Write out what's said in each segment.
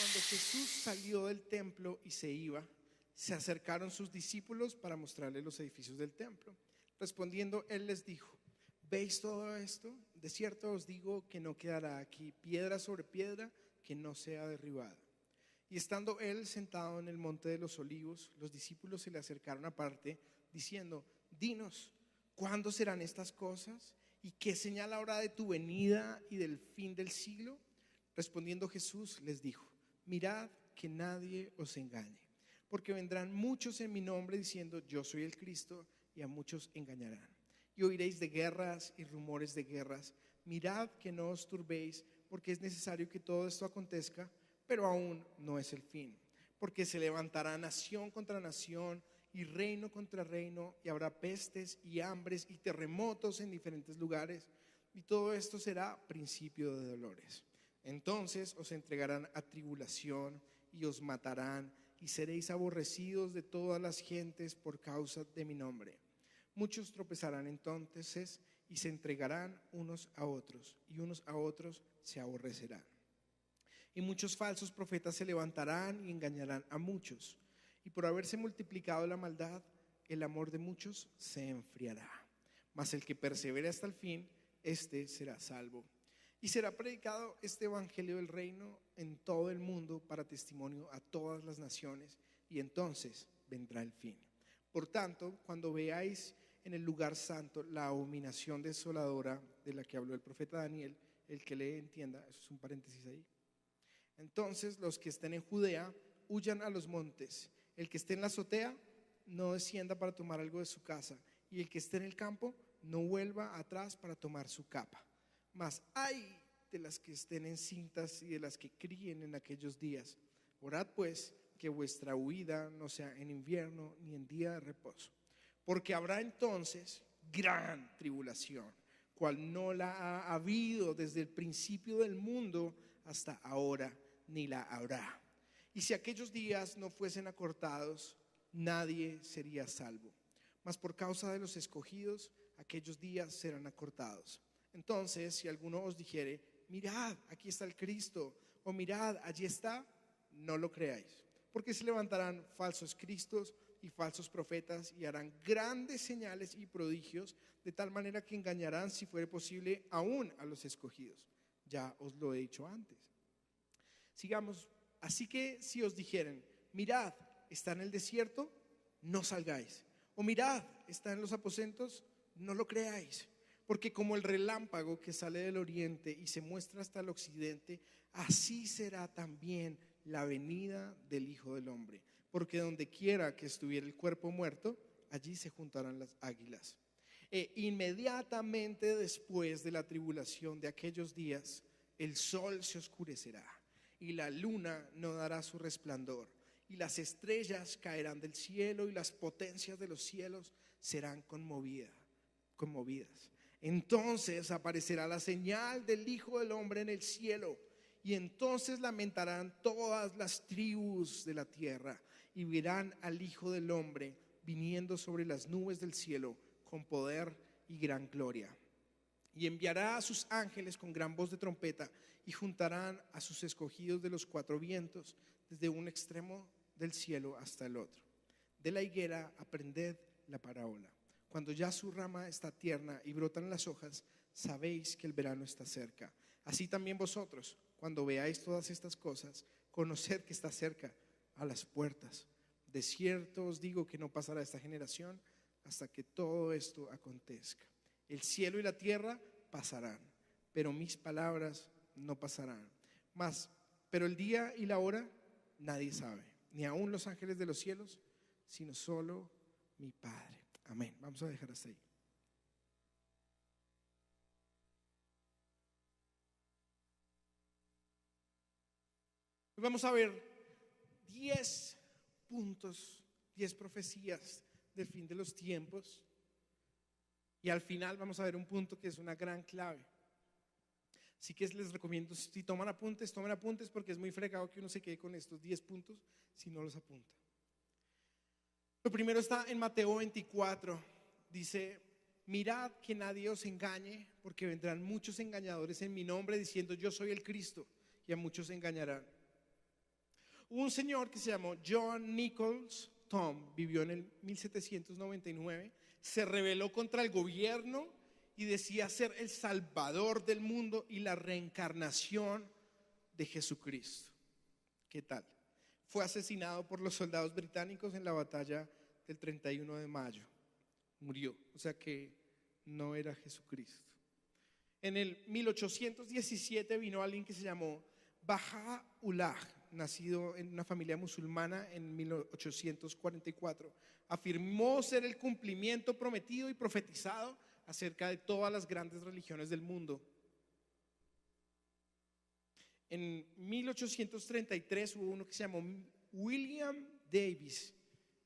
Cuando Jesús salió del templo y se iba, se acercaron sus discípulos para mostrarle los edificios del templo. Respondiendo, él les dijo: ¿veis todo esto? De cierto os digo que no quedará aquí piedra sobre piedra que no sea derribada. Y estando él sentado en el monte de los olivos, los discípulos se le acercaron aparte, diciendo: dinos, ¿cuándo serán estas cosas? ¿Y qué señal habrá de tu venida y del fin del siglo? Respondiendo Jesús les dijo: mirad que nadie os engañe, porque vendrán muchos en mi nombre diciendo: yo soy el Cristo, y a muchos engañarán. Y oiréis de guerras y rumores de guerras. Mirad que no os turbéis, porque es necesario que todo esto acontezca, pero aún no es el fin. Porque se levantará nación contra nación y reino contra reino, y habrá pestes y hambres y terremotos en diferentes lugares, y todo esto será principio de dolores. Entonces os entregarán a tribulación y os matarán, y seréis aborrecidos de todas las gentes por causa de mi nombre. Muchos tropezarán entonces y se entregarán unos a otros, y unos a otros se aborrecerán. Y muchos falsos profetas se levantarán y engañarán a muchos. Y por haberse multiplicado la maldad, el amor de muchos se enfriará. Mas el que persevere hasta el fin, este será salvo. Y será predicado este evangelio del reino en todo el mundo para testimonio a todas las naciones, y entonces vendrá el fin. Por tanto, cuando veáis en el lugar santo la abominación desoladora de la que habló el profeta Daniel, el que le entienda, eso es un paréntesis ahí. Entonces los que estén en Judea huyan a los montes. El que esté en la azotea no descienda para tomar algo de su casa, y el que esté en el campo no vuelva atrás para tomar su capa. Mas ay de las que estén encintas y de las que críen en aquellos días. Orad pues que vuestra huida no sea en invierno ni en día de reposo, porque habrá entonces gran tribulación, cual no la ha habido desde el principio del mundo hasta ahora, ni la habrá. Y si aquellos días no fuesen acortados, nadie sería salvo. Mas por causa de los escogidos, aquellos días serán acortados. Entonces, si alguno os dijere: mirad, aquí está el Cristo, o mirad, allí está, no lo creáis, porque se levantarán falsos cristos y falsos profetas, y harán grandes señales y prodigios, de tal manera que engañarán, si fuere posible, aún a los escogidos. Ya os lo he dicho antes. Sigamos. Así que si os dijeren: mirad, está en el desierto, no salgáis. O mirad, está en los aposentos, no lo creáis. Porque como el relámpago que sale del oriente y se muestra hasta el occidente, así será también la venida del Hijo del Hombre. Porque donde quiera que estuviera el cuerpo muerto, allí se juntarán las águilas. E inmediatamente después de la tribulación de aquellos días, el sol se oscurecerá y la luna no dará su resplandor, y las estrellas caerán del cielo, y las potencias de los cielos serán conmovidas. Entonces aparecerá la señal del Hijo del Hombre en el cielo, y entonces lamentarán todas las tribus de la tierra, y verán al Hijo del Hombre viniendo sobre las nubes del cielo con poder y gran gloria. Y enviará a sus ángeles con gran voz de trompeta, y juntarán a sus escogidos de los cuatro vientos, desde un extremo del cielo hasta el otro. De la higuera aprended la parábola. Cuando ya su rama está tierna y brotan las hojas, sabéis que el verano está cerca. Así también vosotros, cuando veáis todas estas cosas, conoced que está cerca, a las puertas. De cierto os digo que no pasará esta generación hasta que todo esto acontezca. El cielo y la tierra pasarán, pero mis palabras no pasarán. Pero el día y la hora nadie sabe, ni aun los ángeles de los cielos, sino solo mi Padre. Amén. Vamos a dejar hasta ahí. Vamos a ver 10 puntos, 10 profecías del fin de los tiempos. Y al final vamos a ver un punto que es una gran clave. Así que les recomiendo, si tomen apuntes porque es muy fregado que uno se quede con estos 10 puntos si no los apunta. Lo primero está en Mateo 24. Dice: mirad que nadie os engañe, porque vendrán muchos engañadores en mi nombre diciendo: yo soy el Cristo, y a muchos engañarán. Hubo un señor que se llamó John Nichols Tom, vivió en el 1799, se rebeló contra el gobierno y decía ser el salvador del mundo y la reencarnación de Jesucristo. ¿Qué tal? Fue asesinado por los soldados británicos en la batalla del 31 de mayo. Murió, o sea que no era Jesucristo. En el 1817 vino alguien que se llamó Baha'u'llah, nacido en una familia musulmana en 1844. Afirmó ser el cumplimiento prometido y profetizado acerca de todas las grandes religiones del mundo. En 1833 hubo uno que se llamó William Davis.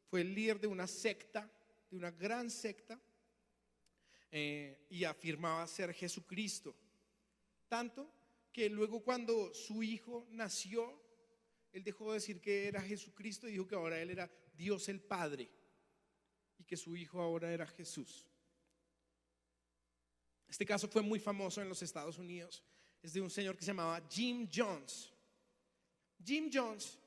Fue el líder de una secta, de una gran secta, y afirmaba ser Jesucristo. Tanto que luego, cuando su hijo nació, él dejó de decir que era Jesucristo y dijo que ahora él era Dios el Padre y que su hijo ahora era Jesús. Este caso fue muy famoso en los Estados Unidos. Es de un señor que se llamaba Jim Jones. Jim Jones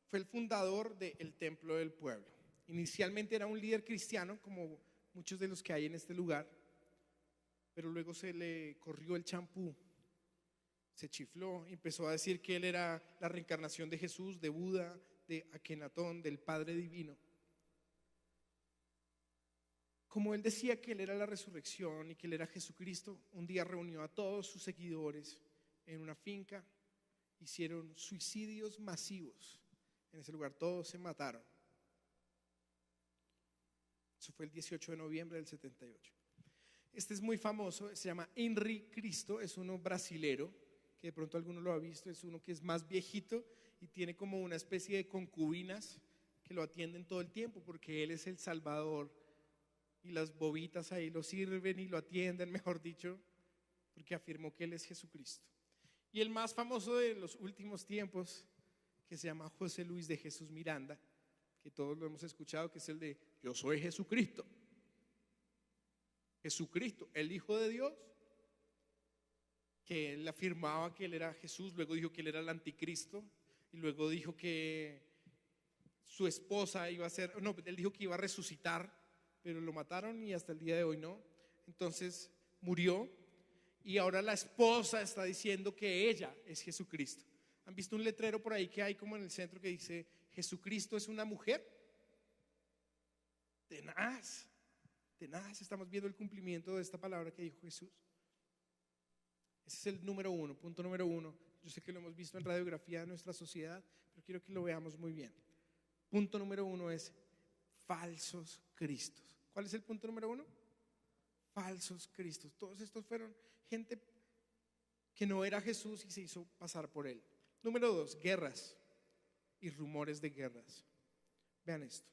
fue el fundador del Templo del Pueblo. Inicialmente era un líder cristiano, como muchos de los que hay en este lugar, pero luego se le corrió el champú, se chifló y empezó a decir que él era la reencarnación de Jesús, de Buda, de Akenatón, del Padre Divino. Como él decía que él era la resurrección y que él era Jesucristo, un día reunió a todos sus seguidores en una finca, hicieron suicidios masivos en ese lugar, todos se mataron. Eso fue el 18 de noviembre del 78. Este es muy famoso, se llama Henri Cristo, es uno brasilero, que de pronto alguno lo ha visto, es uno que es más viejito y tiene como una especie de concubinas que lo atienden todo el tiempo porque él es el Salvador. Y las bobitas ahí lo sirven y lo atienden, mejor dicho, porque afirmó que él es Jesucristo. Y el más famoso de los últimos tiempos, que se llama José Luis de Jesús Miranda, que todos lo hemos escuchado, que es el de yo soy Jesucristo. Jesucristo, el Hijo de Dios, que él afirmaba que él era Jesús, luego dijo que él era el anticristo y luego dijo que su esposa iba a ser, no, él dijo que iba a resucitar, pero lo mataron y hasta el día de hoy no. Entonces murió y ahora la esposa está diciendo que ella es Jesucristo. ¿Han visto un letrero por ahí que hay como en el centro que dice Jesucristo es una mujer? Tenaz, estamos viendo el cumplimiento de esta palabra que dijo Jesús. Ese es el número uno, punto número uno. Yo sé que lo hemos visto en radiografía de nuestra sociedad, pero quiero que lo veamos muy bien. Punto número uno es falsos cristos. ¿Cuál es el punto número uno? Falsos cristos. Todos estos fueron gente que no era Jesús y se hizo pasar por él. Número dos, guerras y rumores de guerras. Vean esto.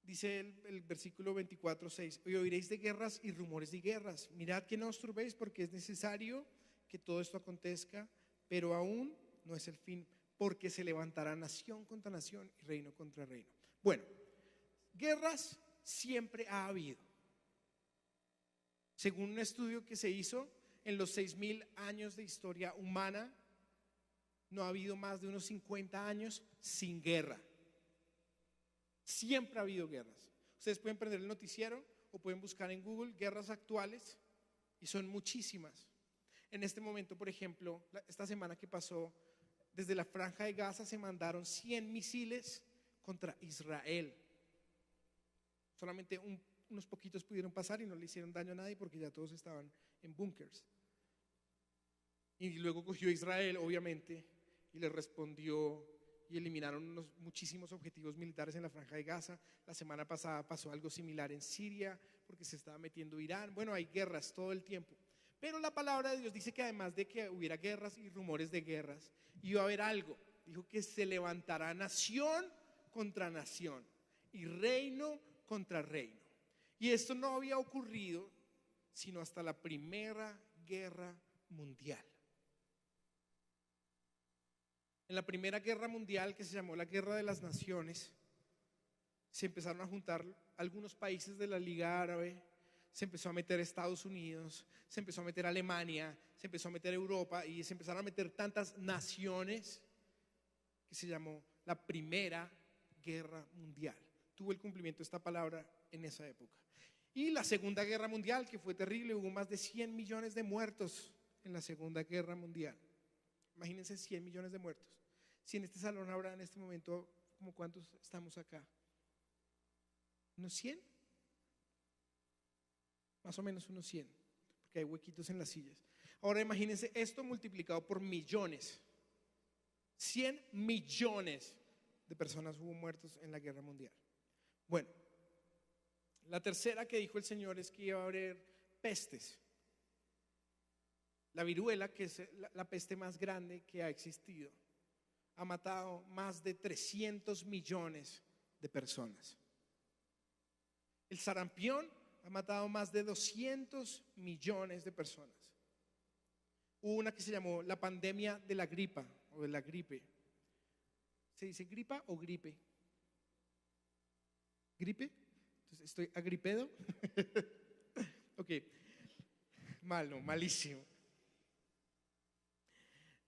Dice el versículo 24:6: hoy oiréis de guerras y rumores de guerras. Mirad que no os turbéis, porque es necesario que todo esto acontezca, pero aún no es el fin, porque se levantará nación contra nación y reino contra reino. Bueno, guerras siempre ha habido. Según un estudio que se hizo, en los 6.000 años de historia humana, no ha habido más de unos 50 años sin guerra. Siempre ha habido guerras. Ustedes pueden prender el noticiero o pueden buscar en Google guerras actuales y son muchísimas. En este momento, por ejemplo, esta semana que pasó, desde la Franja de Gaza se mandaron 100 misiles contra Israel. Solamente unos poquitos pudieron pasar y no le hicieron daño a nadie porque ya todos estaban en búnkers. Y luego cogió Israel, obviamente, y le respondió y eliminaron muchísimos objetivos militares en la Franja de Gaza. La semana pasada pasó algo similar en Siria porque se estaba metiendo Irán. Bueno, hay guerras todo el tiempo. Pero la palabra de Dios dice que además de que hubiera guerras y rumores de guerras, iba a haber algo. Dijo que se levantará nación contra nación y reino contra reino. Y esto no había ocurrido sino hasta la Primera Guerra Mundial. En la Primera Guerra Mundial, que se llamó la Guerra de las Naciones, se empezaron a juntar algunos países de la Liga Árabe, se empezó a meter Estados Unidos, se empezó a meter Alemania, se empezó a meter Europa y se empezaron a meter tantas naciones que se llamó la Primera Guerra Mundial. Tuvo el cumplimiento de esta palabra en esa época. Y la Segunda Guerra Mundial, que fue terrible, hubo más de 100 millones de muertos en la Segunda Guerra Mundial. Imagínense 100 millones de muertos. Si en este salón habrá en este momento, ¿como cuántos estamos acá? ¿Unos 100? Más o menos unos 100, porque hay huequitos en las sillas. Ahora imagínense esto multiplicado por millones. 100 millones de personas hubo muertos en la guerra mundial. Bueno, la tercera que dijo el Señor es que iba a haber pestes. La viruela, que es la peste más grande que ha existido, ha matado más de 300 millones de personas. El sarampión ha matado más de 200 millones de personas. Hubo una que se llamó la pandemia de la gripa o de la gripe. ¿Se dice gripa o gripe? ¿Gripe? Entonces, ¿estoy agripedo? Ok, malísimo.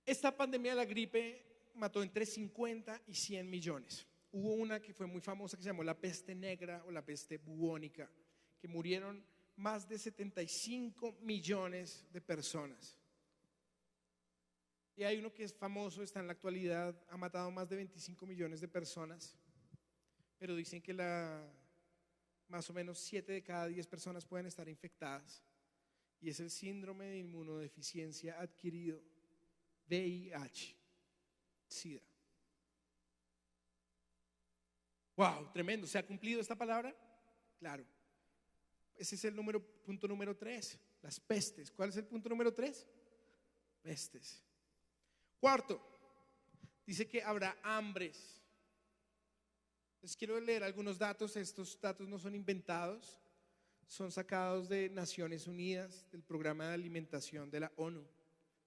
Esta pandemia de la gripe mató entre 50 y 100 millones. Hubo una que fue muy famosa que se llamó la peste negra o la peste bubónica, que murieron más de 75 millones de personas. Y hay uno que es famoso, está en la actualidad, ha matado más de 25 millones de personas, pero dicen que más o menos 7 de cada 10 personas pueden estar infectadas, y es el síndrome de inmunodeficiencia adquirido, VIH, SIDA. Wow, tremendo. ¿Se ha cumplido esta palabra? Claro. Ese es el punto número 3, las pestes. ¿Cuál es el punto número 3? Pestes. Cuarto, dice que habrá hambres. Les quiero leer algunos datos. Estos datos no son inventados, son sacados de Naciones Unidas, del Programa de Alimentación de la ONU.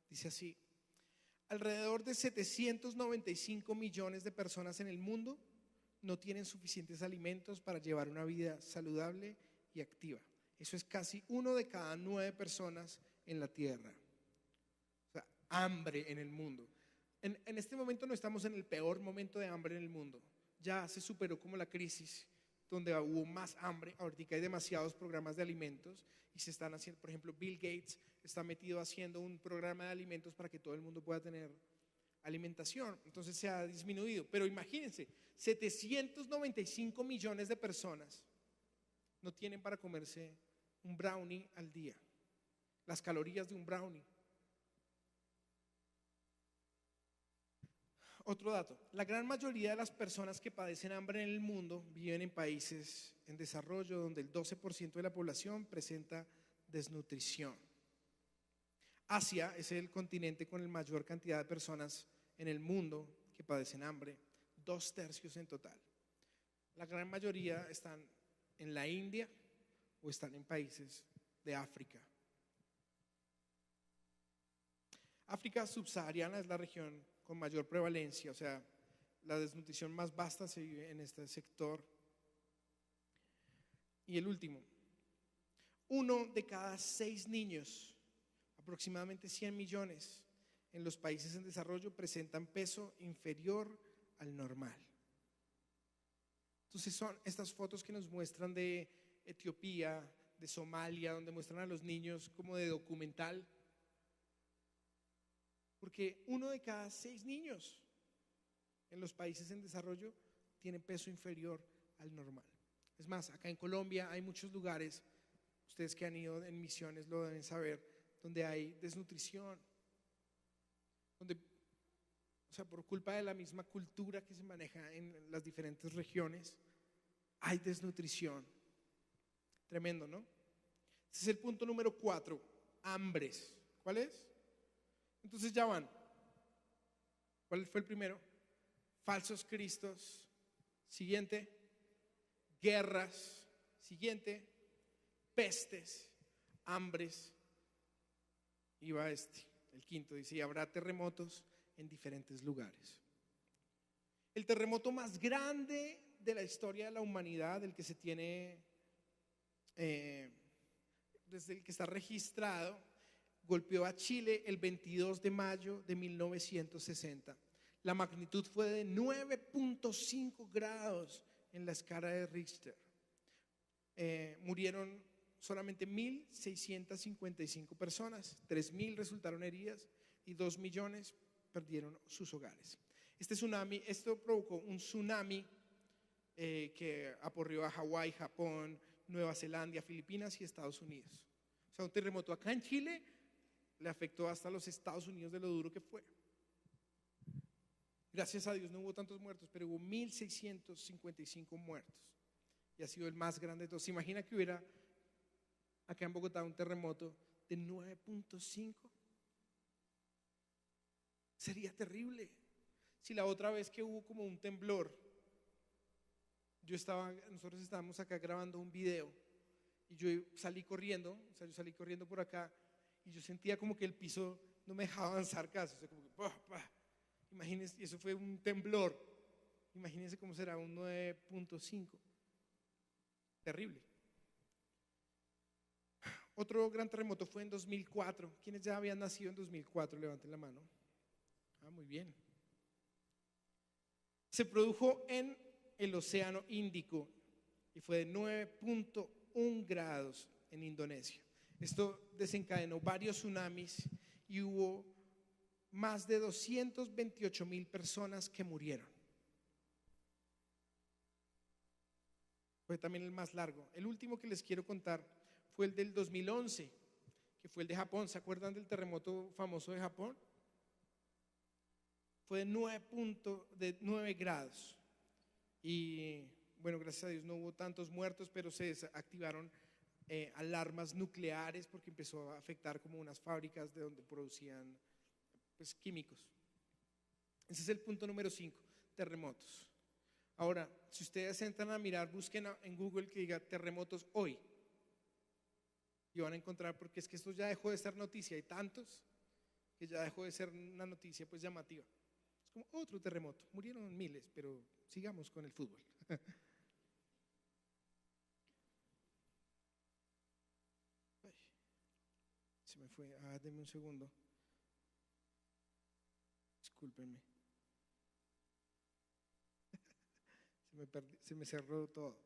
Dice así: alrededor de 795 millones de personas en el mundo no tienen suficientes alimentos para llevar una vida saludable y activa. Eso es casi 1 de cada 9 personas en la tierra. O sea, hambre en el mundo. En este momento no estamos en el peor momento de hambre en el mundo. Ya se superó como la crisis donde hubo más hambre. Ahorita hay demasiados programas de alimentos y se están haciendo, por ejemplo, Bill Gates está metido haciendo un programa de alimentos para que todo el mundo pueda tener alimentación. Entonces se ha disminuido. Pero imagínense, 795 millones de personas no tienen para comerse un brownie al día. Las calorías de un brownie. Otro dato: la gran mayoría de las personas que padecen hambre en el mundo viven en países en desarrollo donde el 12% de la población presenta desnutrición. Asia es el continente con la mayor cantidad de personas en el mundo que padecen hambre, 2/3 en total. La gran mayoría están en la India o están en países de África. África subsahariana es la región con mayor prevalencia, o sea, la desnutrición más vasta se vive en este sector. Y el último: 1 de cada 6 niños, aproximadamente 100 millones, en los países en desarrollo presentan peso inferior al normal. Entonces son estas fotos que nos muestran de Etiopía, de Somalia, donde muestran a los niños como de documental. Porque 1 de cada 6 niños en los países en desarrollo tienen peso inferior al normal. Es más, acá en Colombia hay muchos lugares, ustedes que han ido en misiones lo deben saber, donde hay desnutrición, donde, o sea, por culpa de la misma cultura que se maneja en las diferentes regiones, hay desnutrición. Tremendo, ¿no? Ese es el punto número 4, hambres. ¿Cuál es? Entonces ya van. ¿Cuál fue el primero? Falsos cristos. Siguiente, guerras. Siguiente, pestes, hambres. Y va el quinto, dice: y habrá terremotos en diferentes lugares. El terremoto más grande de la historia de la humanidad, el que se tiene, desde el que está registrado, golpeó a Chile el 22 de mayo de 1960. La magnitud fue de 9.5 grados en la escala de Richter. Murieron solamente 1.655 personas, 3.000 resultaron heridas y 2 millones perdieron sus hogares. Esto provocó un tsunami que aporreó a Hawái, Japón, Nueva Zelanda, Filipinas y Estados Unidos. O sea, un terremoto acá en Chile le afectó hasta los Estados Unidos de lo duro que fue. Gracias a Dios no hubo tantos muertos, pero hubo 1.655 muertos. Y ha sido el más grande de todos. ¿Se imagina que hubiera acá en Bogotá un terremoto de 9.5? Sería terrible. Si la otra vez que hubo como un temblor, nosotros estábamos acá grabando un video y yo salí corriendo, yo salí corriendo por acá y yo sentía como que el piso no me dejaba avanzar casi, o sea, como que imagínense, y eso fue un temblor. Imagínense cómo será un 9.5. Terrible. Otro gran terremoto fue en 2004. ¿Quiénes ya habían nacido en 2004? Levanten la mano. Muy bien. Se produjo en el Océano Índico y fue de 9.1 grados en Indonesia. Esto desencadenó varios tsunamis y hubo más de 228,000 personas que murieron. Fue también el más largo. El último que les quiero contar fue el del 2011, que fue el de Japón. ¿Se acuerdan del terremoto famoso de Japón? Fue de 9 grados. Y bueno, gracias a Dios no hubo tantos muertos, pero se activaron alarmas nucleares porque empezó a afectar como unas fábricas de donde producían químicos. Ese es el punto número 5, terremotos. Ahora, si ustedes entran a mirar, busquen en Google que diga terremotos hoy y van a encontrar, porque es que esto ya dejó de ser noticia, hay tantos que ya dejó de ser una noticia pues llamativa. Es como otro terremoto, murieron miles, pero sigamos con el fútbol. Se me fue, denme un segundo. Discúlpenme. Se me cerró todo.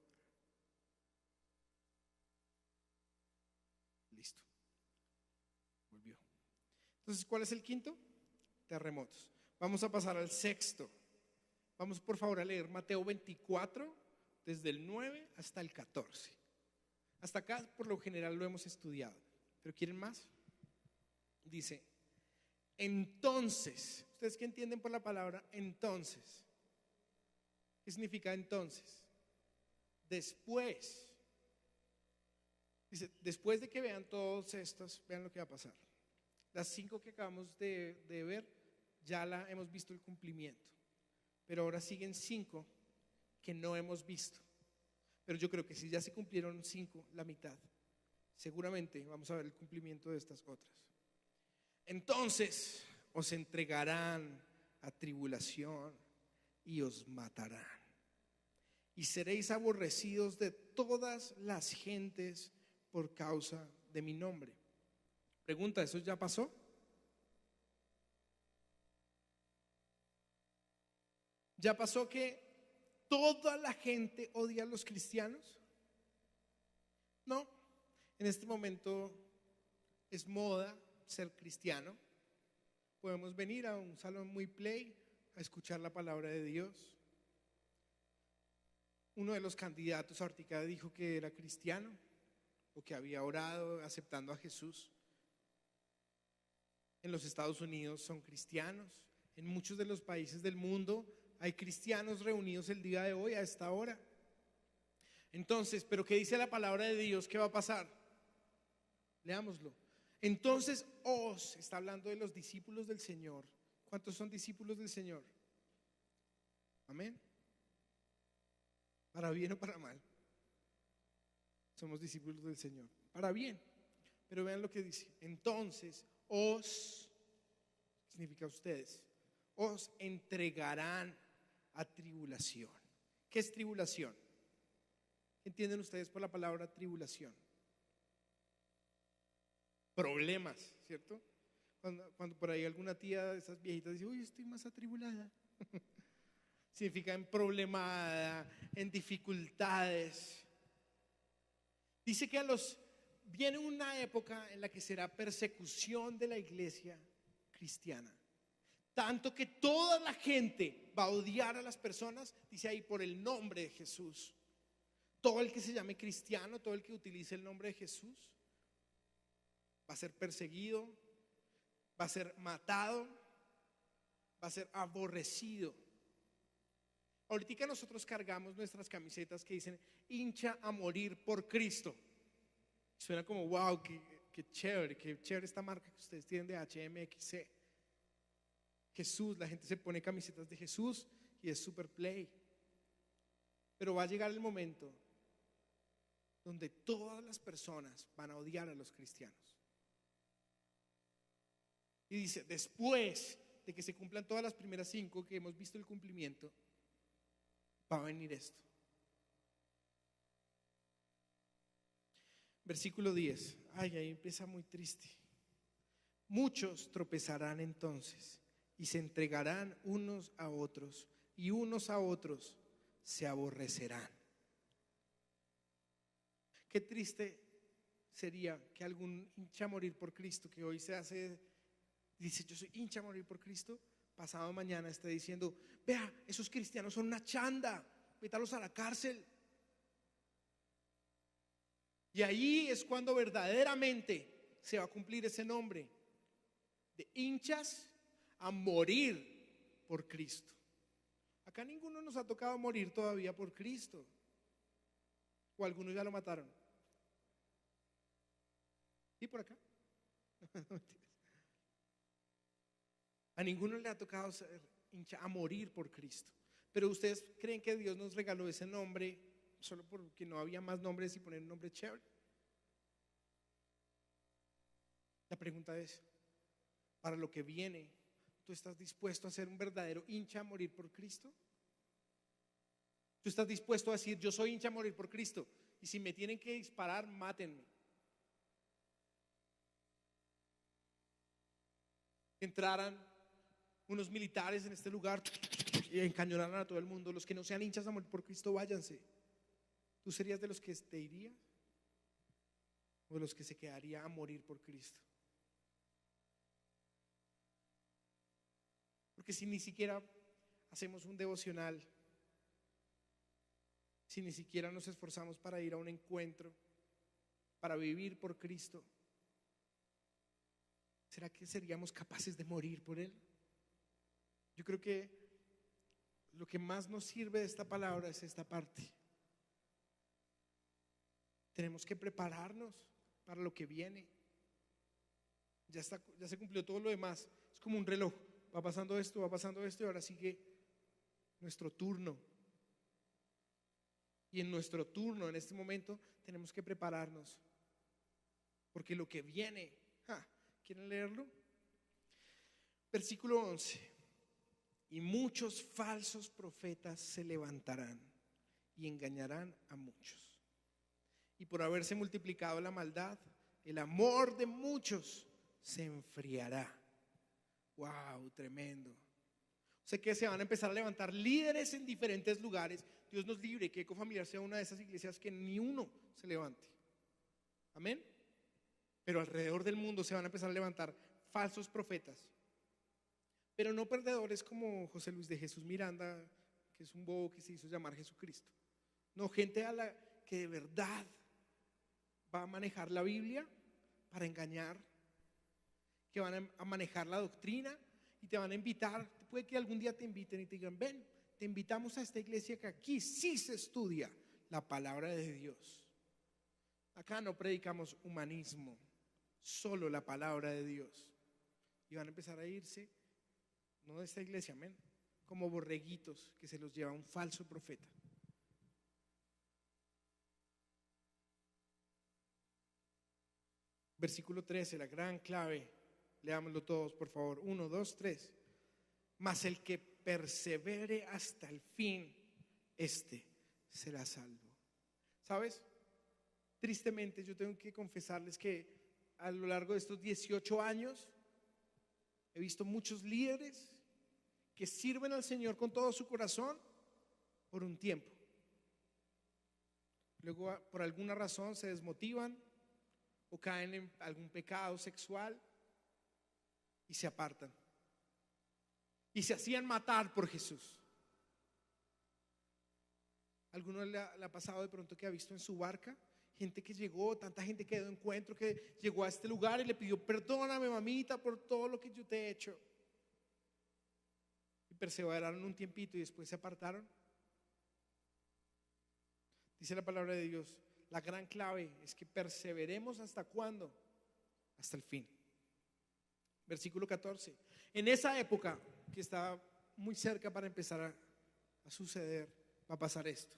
Listo. Volvió. Entonces, ¿cuál es el quinto? Terremotos. Vamos a pasar al sexto. Vamos por favor a leer Mateo 24, desde el 9 hasta el 14. Hasta acá por lo general lo hemos estudiado. ¿Pero quieren más? Dice, entonces, ¿ustedes qué entienden por la palabra entonces? ¿Qué significa entonces? Después. Dice, después de que vean todos estos, vean lo que va a pasar. Las 5 que acabamos de ver, ya la hemos visto el cumplimiento. Pero ahora siguen 5 que no hemos visto. Pero yo creo que si ya se cumplieron 5, la mitad, seguramente vamos a ver el cumplimiento de estas otras. Entonces os entregarán a tribulación y os matarán. Y seréis aborrecidos de todas las gentes por causa de mi nombre. Pregunta, ¿eso ya pasó? ¿Ya pasó que toda la gente odia a los cristianos? No, en este momento es moda ser cristiano. Podemos venir a un salón muy play a escuchar la palabra de Dios. Uno de los candidatos ahorita dijo que era cristiano o que había orado aceptando a Jesús. En los Estados Unidos son cristianos. En muchos de los países del mundo hay cristianos reunidos el día de hoy a esta hora. Entonces, ¿pero qué dice la palabra de Dios? ¿Qué va a pasar? Leámoslo. Entonces está hablando de los discípulos del Señor. ¿Cuántos son discípulos del Señor? Amén. ¿Para bien o para mal? Somos discípulos del Señor. Para bien. Pero vean lo que dice. Entonces significa ustedes, os entregarán a tribulación. ¿Qué es tribulación? ¿Qué entienden ustedes por la palabra tribulación? Problemas, ¿cierto? Cuando por ahí alguna tía de esas viejitas dice, uy, estoy más atribulada. Significa en problemada, en dificultades. Dice que viene una época en la que será persecución de la iglesia cristiana. Tanto que toda la gente va a odiar a las personas, dice ahí, por el nombre de Jesús. Todo el que se llame cristiano, todo el que utilice el nombre de Jesús, va a ser perseguido, va a ser matado, va a ser aborrecido. Ahorita nosotros cargamos nuestras camisetas que dicen hincha a morir por Cristo. Suena como wow, qué chévere esta marca que ustedes tienen de HMXC. Jesús, la gente se pone camisetas de Jesús y es super play. Pero va a llegar el momento donde todas las personas van a odiar a los cristianos. Y dice, después de que se cumplan todas las primeras 5 que hemos visto el cumplimiento, va a venir esto. Versículo 10. Ay, ahí empieza muy triste. Muchos tropezarán entonces y se entregarán unos a otros, y unos a otros se aborrecerán. Qué triste sería que algún hincha a morir por Cristo, que hoy dice yo soy hincha a morir por Cristo, pasado mañana esté diciendo, vea, esos cristianos son una chanda, métalos a la cárcel. Y ahí es cuando verdaderamente se va a cumplir ese nombre de hinchas a morir por Cristo. Acá ninguno nos ha tocado morir todavía por Cristo, o algunos ya lo mataron. ¿Y por acá? A ninguno le ha tocado ser hincha a morir por Cristo. Pero ustedes creen que Dios nos regaló ese nombre solo porque no había más nombres y poner un nombre chévere. La pregunta es, para lo que viene, ¿tú estás dispuesto a ser un verdadero hincha a morir por Cristo? ¿Tú estás dispuesto a decir, yo soy hincha a morir por Cristo, y si me tienen que disparar, mátenme? Entraran unos militares en este lugar y encañonaran a todo el mundo. Los que no sean hinchas a morir por Cristo, váyanse. ¿Tú serías de los que te irías o de los que se quedaría a morir por Cristo? Porque si ni siquiera hacemos un devocional, si ni siquiera nos esforzamos para ir a un encuentro, para vivir por Cristo, ¿será que seríamos capaces de morir por Él? Yo creo que lo que más nos sirve de esta palabra es esta parte. Tenemos que prepararnos para lo que viene. Ya se cumplió todo lo demás. Es como un reloj. Va pasando esto y ahora sigue nuestro turno. Y en nuestro turno, en este momento, tenemos que prepararnos. Porque lo que viene, ¿quieren leerlo? Versículo 11. Y muchos falsos profetas se levantarán y engañarán a muchos. Y por haberse multiplicado la maldad, el amor de muchos se enfriará. Wow, tremendo. O sea que se van a empezar a levantar líderes en diferentes lugares. Dios nos libre que Ecofamiliar sea una de esas iglesias que ni uno se levante. Amén. Pero alrededor del mundo se van a empezar a levantar falsos profetas, pero no perdedores como José Luis de Jesús Miranda, que es un bobo que se hizo llamar Jesucristo. No, gente a la que de verdad va a manejar la Biblia para engañar, que van a manejar la doctrina y te van a invitar. Puede que algún día te inviten y te digan, ven, te invitamos a esta iglesia que aquí sí se estudia la palabra de Dios. Acá no predicamos humanismo, solo la palabra de Dios. Y van a empezar a irse, no de esta iglesia, amén, como borreguitos que se los lleva un falso profeta. Versículo 13, la gran clave. Leámoslo todos, por favor. 1, 2, 3. Mas el que persevere hasta el fin, este será salvo. ¿Sabes? Tristemente yo tengo que confesarles que a lo largo de estos 18 años He visto muchos líderes que sirven al Señor con todo su corazón por un tiempo. Luego, por alguna razón, se desmotivan o caen en algún pecado sexual y se apartan. Y se hacían matar por Jesús. ¿Alguno le ha pasado de pronto que ha visto en su barca gente que llegó, tanta gente que dio encuentro, que llegó a este lugar y le pidió: perdóname, mamita, por todo lo que yo te he hecho? Y perseveraron un tiempito y después se apartaron. Dice la palabra de Dios, la gran clave es que perseveremos. ¿Hasta cuándo? Hasta el fin. Versículo 14. En esa época que está muy cerca para empezar a suceder, va a pasar esto: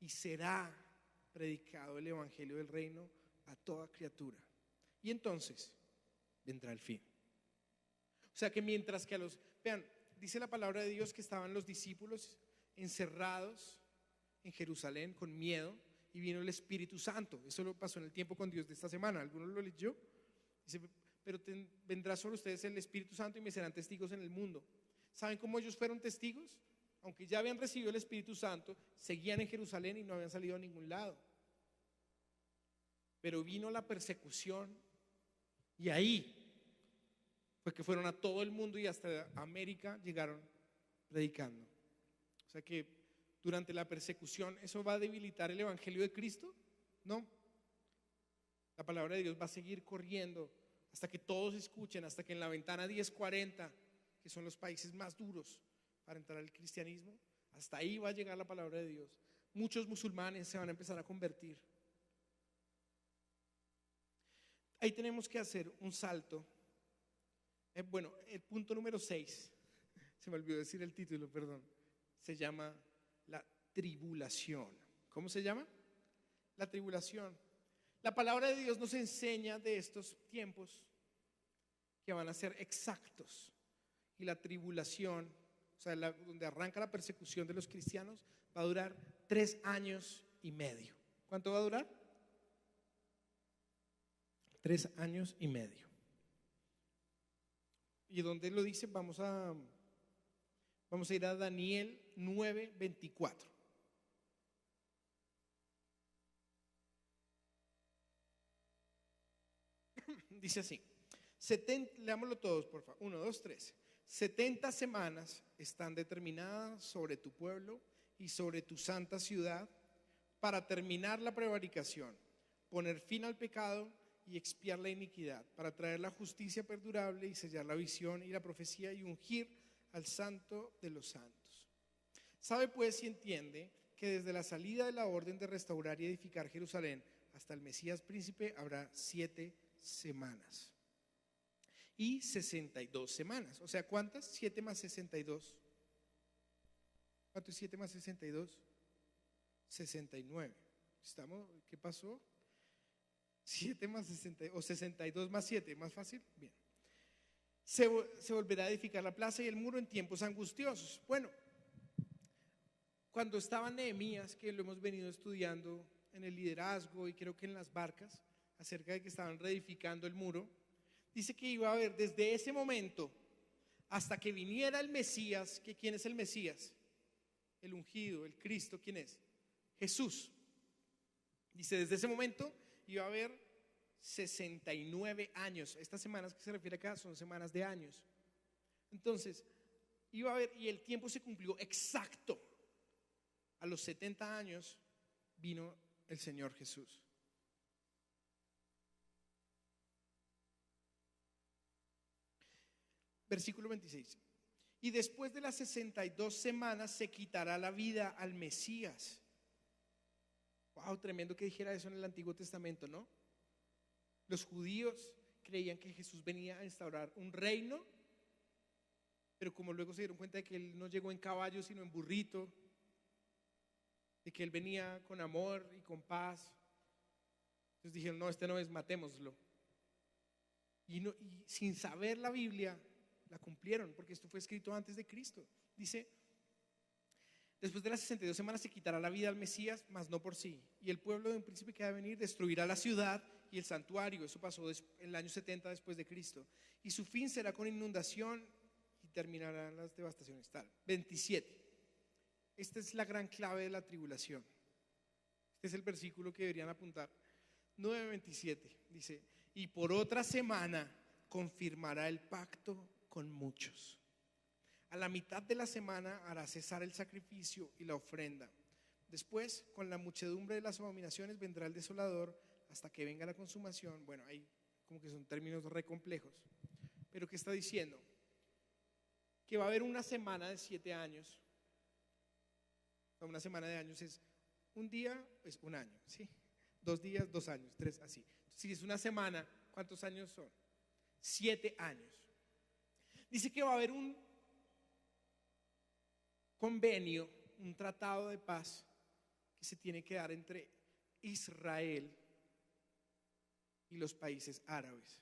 y será predicado el evangelio del reino a toda criatura, y entonces vendrá el fin. O sea que mientras que vean, dice la palabra de Dios que estaban los discípulos encerrados en Jerusalén con miedo, y vino el Espíritu Santo. Eso lo pasó en el tiempo con Dios de esta semana. ¿Alguno lo leyó? Dice: pero vendrá sobre ustedes el Espíritu Santo y me serán testigos en el mundo. ¿Saben cómo ellos fueron testigos? Aunque ya habían recibido el Espíritu Santo, seguían en Jerusalén y no habían salido a ningún lado. Pero vino la persecución y ahí fue que fueron a todo el mundo y hasta América llegaron predicando. O sea que durante la persecución, ¿eso va a debilitar el evangelio de Cristo? No. La palabra de Dios va a seguir corriendo hasta que todos escuchen, hasta que en la ventana 1040, que son los países más duros para entrar al cristianismo, hasta ahí va a llegar la palabra de Dios. Muchos musulmanes se van a empezar a convertir. Ahí tenemos que hacer un salto. Bueno, el punto número 6, se me olvidó decir el título, perdón, se llama la tribulación. ¿Cómo se llama? La tribulación. La palabra de Dios nos enseña de estos tiempos que van a ser exactos, y la tribulación, o sea, donde arranca la persecución de los cristianos, va a durar 3 años y medio. ¿Cuánto va a durar? 3 años y medio. ¿Y dónde lo dice? Vamos a ir a Daniel 9:24. Dice así: leámoslo todos, por favor. 1, 2, 3. 70 semanas están determinadas sobre tu pueblo y sobre tu santa ciudad para terminar la prevaricación, poner fin al pecado y expiar la iniquidad, para traer la justicia perdurable y sellar la visión y la profecía y ungir al santo de los santos. Sabe pues y entiende que desde la salida de la orden de restaurar y edificar Jerusalén hasta el Mesías príncipe habrá 7 semanas y 62 semanas. O sea, ¿cuántas? 7 más 62. ¿Cuánto es 7 más 62? 69. ¿Qué pasó? 7 más 60, o 62 más 7, más fácil. Bien. Se volverá a edificar la plaza y el muro en tiempos angustiosos. Bueno, cuando estaba Nehemías, que lo hemos venido estudiando en el liderazgo y creo que en las barcas, acerca de que estaban reedificando el muro, dice que iba a haber desde ese momento hasta que viniera el Mesías. ¿Quién es el Mesías? El ungido, el Cristo. ¿Quién es? Jesús. Dice, desde ese momento iba a haber 69 años. Estas semanas que se refiere acá son semanas de años. Entonces, iba a haber, y el tiempo se cumplió exacto. A los 70 años vino el Señor Jesús. Versículo 26. Y después de las 62 semanas se quitará la vida al Mesías. Wow, tremendo que dijera eso en el Antiguo Testamento, ¿no? Los judíos creían que Jesús venía a instaurar un reino, pero como luego se dieron cuenta de que Él no llegó en caballo sino en burrito, de que Él venía con amor y con paz, entonces dijeron, no, este no es, matémoslo. Y sin saber la Biblia la cumplieron, porque esto fue escrito antes de Cristo. Dice, después de las 62 semanas se quitará la vida al Mesías, mas no por sí, y el pueblo de un príncipe que ha de venir destruirá la ciudad y el santuario. Eso pasó en el año 70 después de Cristo. Y su fin será con inundación y terminarán las devastaciones. Tal. 27. Esta es la gran clave de la tribulación. Este es el versículo que deberían apuntar. 9:27 dice: y por otra semana confirmará el pacto con muchos. A la mitad de la semana hará cesar el sacrificio y la ofrenda. Después, con la muchedumbre de las abominaciones, vendrá el desolador hasta que venga la consumación. Bueno, ahí como que son términos re complejos. Pero ¿qué está diciendo? Que va a haber una semana de 7 años. Una semana de años es un día, es un año, ¿sí? 2 días, 2 años, 3, así. Si es una semana, ¿cuántos años son? 7 años. Dice que va a haber un convenio, un tratado de paz que se tiene que dar entre Israel y los países árabes.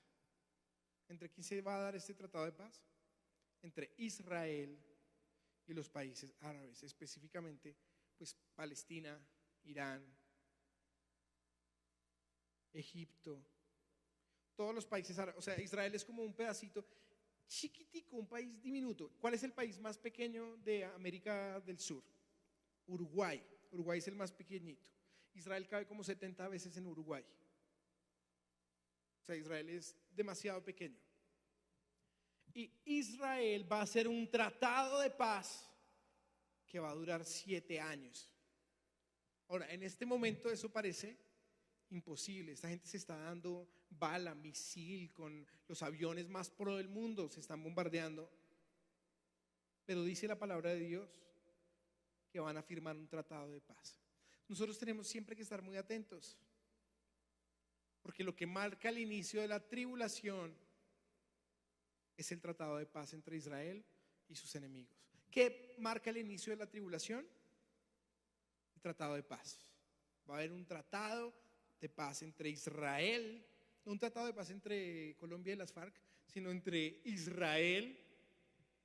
¿Entre quién se va a dar este tratado de paz? Entre Israel y los países árabes, específicamente pues Palestina, Irán, Egipto, todos los países árabes. O sea, Israel es como un pedacito chiquitico, un país diminuto. ¿Cuál es el país más pequeño de América del Sur? Uruguay. Uruguay es el más pequeñito. Israel cabe como 70 veces en Uruguay. O sea, Israel es demasiado pequeño. Y Israel va a hacer un tratado de paz que va a durar 7 años. Ahora, en este momento eso parece imposible. Esta gente se está dando bala, misil, con los aviones más pro del mundo, se están bombardeando. Pero dice la palabra de Dios que van a firmar un tratado de paz. Nosotros tenemos siempre que estar muy atentos, porque lo que marca el inicio de la tribulación es el tratado de paz entre Israel y sus enemigos. ¿Qué marca el inicio de la tribulación? El tratado de paz. Va a haber un tratado de paz entre Israel, no un tratado de paz entre Colombia y las FARC, sino entre Israel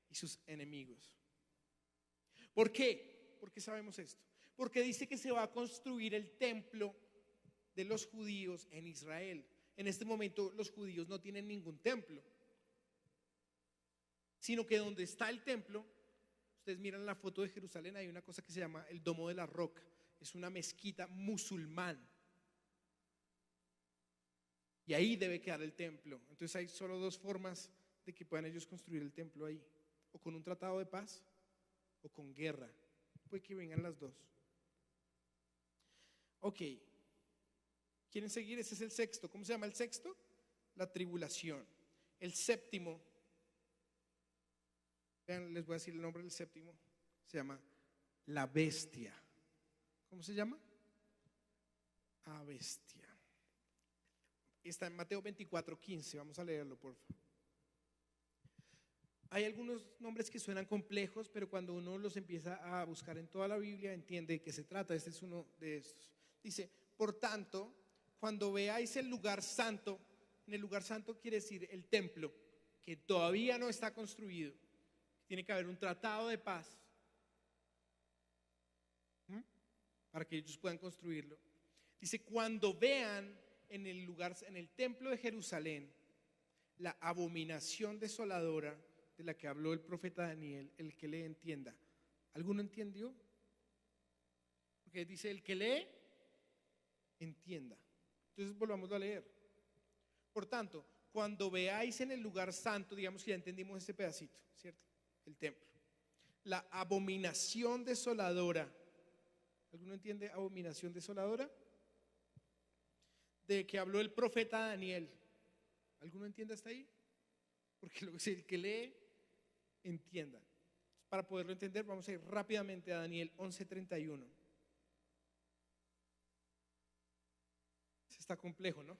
y sus enemigos. ¿Por qué? ¿Por qué sabemos esto? Porque dice que se va a construir el templo de los judíos en Israel. En este momento los judíos no tienen ningún templo, sino que donde está el templo, ustedes miran la foto de Jerusalén, hay una cosa que se llama el Domo de la Roca. Es una mezquita musulmán. Y ahí debe quedar el templo. Entonces hay solo 2 formas de que puedan ellos construir el templo ahí: o con un tratado de paz o con guerra. Puede que vengan las 2. Ok, ¿quieren seguir? Ese es el sexto. ¿Cómo se llama el sexto? La tribulación. El séptimo, vean, les voy a decir el nombre del séptimo. Se llama la bestia. ¿Cómo se llama? A bestia. Está en Mateo 24:15. Vamos a leerlo, por favor. Hay algunos nombres que suenan complejos, pero cuando uno los empieza a buscar en toda la Biblia, entiende de qué se trata. Este es uno de estos. Dice: por tanto, cuando veáis el lugar santo, en el lugar santo quiere decir el templo, que todavía no está construido. Tiene que haber un tratado de paz para que ellos puedan construirlo. Dice: cuando vean en el lugar, en el templo de Jerusalén, la abominación desoladora de la que habló el profeta Daniel, el que lee entienda. ¿Alguno entendió? Porque dice: el que lee entienda. Entonces volvamos a leer. Por tanto, cuando veáis en el lugar santo, digamos que ya entendimos este pedacito, ¿cierto? El templo. La abominación desoladora. ¿Alguno entiende abominación desoladora? De que habló el profeta Daniel. ¿Alguno entiende hasta ahí? Porque lo que el que lee entienda. Para poderlo entender, vamos a ir rápidamente a Daniel 11:31. Está complejo, ¿no?